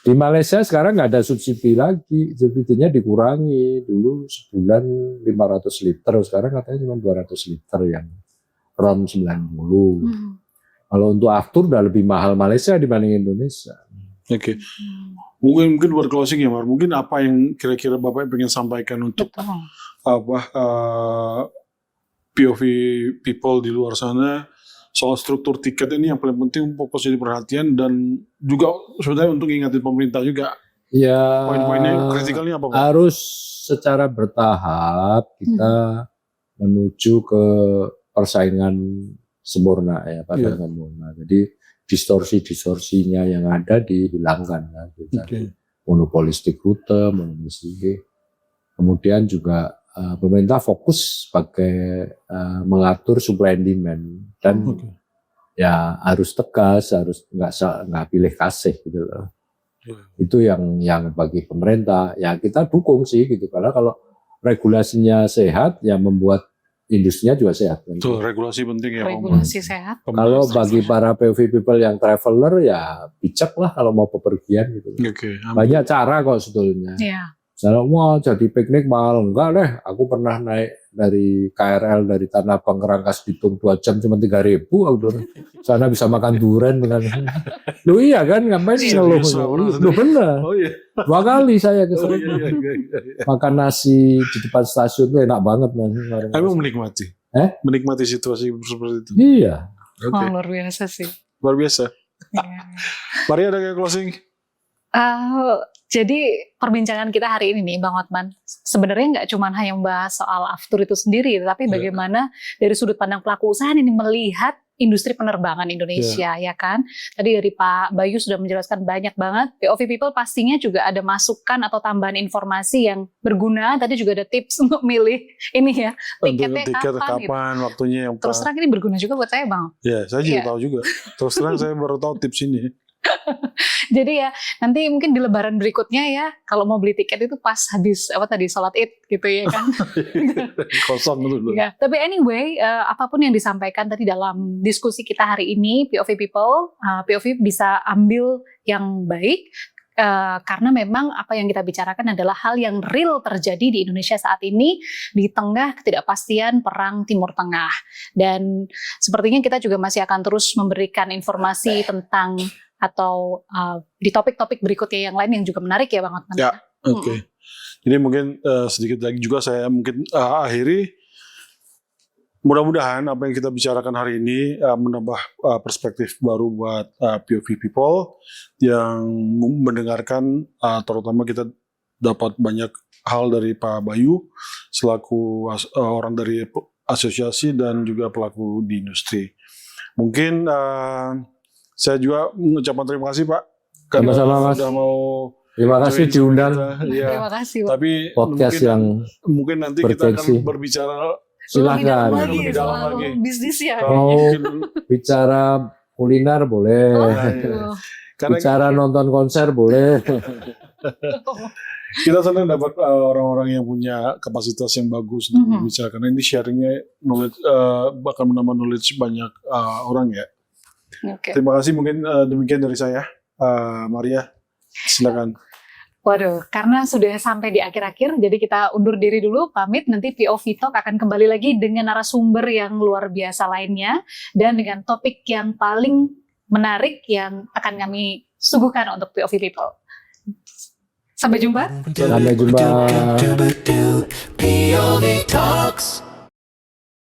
Di Malaysia sekarang nggak ada subsidi lagi, subsidinya dikurangi. Dulu sebulan 500 liter, sekarang katanya cuma 200 liter yang RON 90. Kalau untuk aftur udah lebih mahal Malaysia dibanding Indonesia. Oke. Mungkin buat closing ya Mar, mungkin apa yang kira-kira Bapak pengen sampaikan untuk POV people di luar sana soal struktur tiket ini yang paling penting fokus jadi perhatian dan juga sebenarnya untuk ingatin pemerintah juga. Ya. Poin-poinnya kritikalnya apa Pak? Harus secara bertahap kita menuju ke persaingan sempurna ya, persaingan sempurna. Jadi distorsi-distorsinya yang ada dihilangkan kan. Monopolistik rute, monopolistik. Kemudian juga pemerintah fokus sebagai mengatur supply and demand dan ya harus tegas, harus nggak pilih kasih gitu loh. Itu yang bagi pemerintah ya kita dukung sih gitu karena kalau regulasinya sehat ya membuat industrinya juga sehat. Tuh regulasi penting ya. Regulasi sehat. Kalau bagi para POV people yang traveler ya bijak lah kalau mau bepergian gitu. Banyak cara kok sebetulnya. Misalnya, wah jadi piknik mahal. Enggak deh, aku pernah naik dari KRL dari Tanah Abang ke Rangkas Bitung 2 jam cuma 3.000. Sana bisa makan durian dengan. Loh iya kan, ngapain ngeluh? Loh bener. 2 kali saya ke sana. Makan nasi di depan stasiun tuh enak banget. Emang menikmati? Menikmati situasi seperti itu? Iya. Luar biasa sih. Luar biasa. Mari ada kayak closing. Jadi perbincangan kita hari ini nih Bang Hotman, sebenarnya nggak cuma hanya membahas soal aftur itu sendiri, tapi bagaimana dari sudut pandang pelaku usaha ini melihat industri penerbangan Indonesia ya kan. Tadi dari Pak Bayu sudah menjelaskan banyak banget. POV People pastinya juga ada masukan atau tambahan informasi yang berguna. Tadi juga ada tips untuk milih ini ya tiketnya kapan gitu. Waktunya yang terus terang ini berguna juga buat saya Bang. Ya saya juga tahu juga. Terus terang saya baru tahu tips ini. Jadi ya nanti mungkin di lebaran berikutnya ya kalau mau beli tiket itu pas habis sholat Id gitu ya kan. Kosong dulu. Ya, tapi anyway apapun yang disampaikan tadi dalam diskusi kita hari ini POV People, POV bisa ambil yang baik karena memang apa yang kita bicarakan adalah hal yang real terjadi di Indonesia saat ini di tengah ketidakpastian perang Timur Tengah dan sepertinya kita juga masih akan terus memberikan informasi tentang atau di topik-topik berikutnya yang lain yang juga menarik ya Bang Hotman. Ya, oke. Jadi mungkin sedikit lagi juga saya mungkin akhiri. Mudah-mudahan apa yang kita bicarakan hari ini menambah perspektif baru buat POV people yang mendengarkan, terutama kita dapat banyak hal dari Pak Bayu selaku orang dari asosiasi dan juga pelaku di industri. Mungkin Saya juga mengucapkan terima kasih Pak. Sama-sama, Mas. Sudah mau Terima kasih diundang Terima kasih, Pak. Tapi podcast mungkin nanti kita bergengsi. akan berbicara Silahkan. lebih dalam lagi. Bisnis ya. Mau bicara kuliner boleh. Aduh. Karena Bicara nonton konser boleh. kita senang dapat orang-orang yang punya kapasitas yang bagus untuk berbicara, karena ini sharingnya knowledge, bakal menambah knowledge banyak orang ya. Oke. Terima kasih, mungkin demikian dari saya. Maria, silakan. Waduh, karena sudah sampai di akhir-akhir, jadi kita undur diri dulu, pamit. Nanti POV Talk akan kembali lagi dengan narasumber yang luar biasa lainnya, dan dengan topik yang paling menarik yang akan kami suguhkan untuk POV People. Sampai jumpa. Sampai jumpa. POV Talks.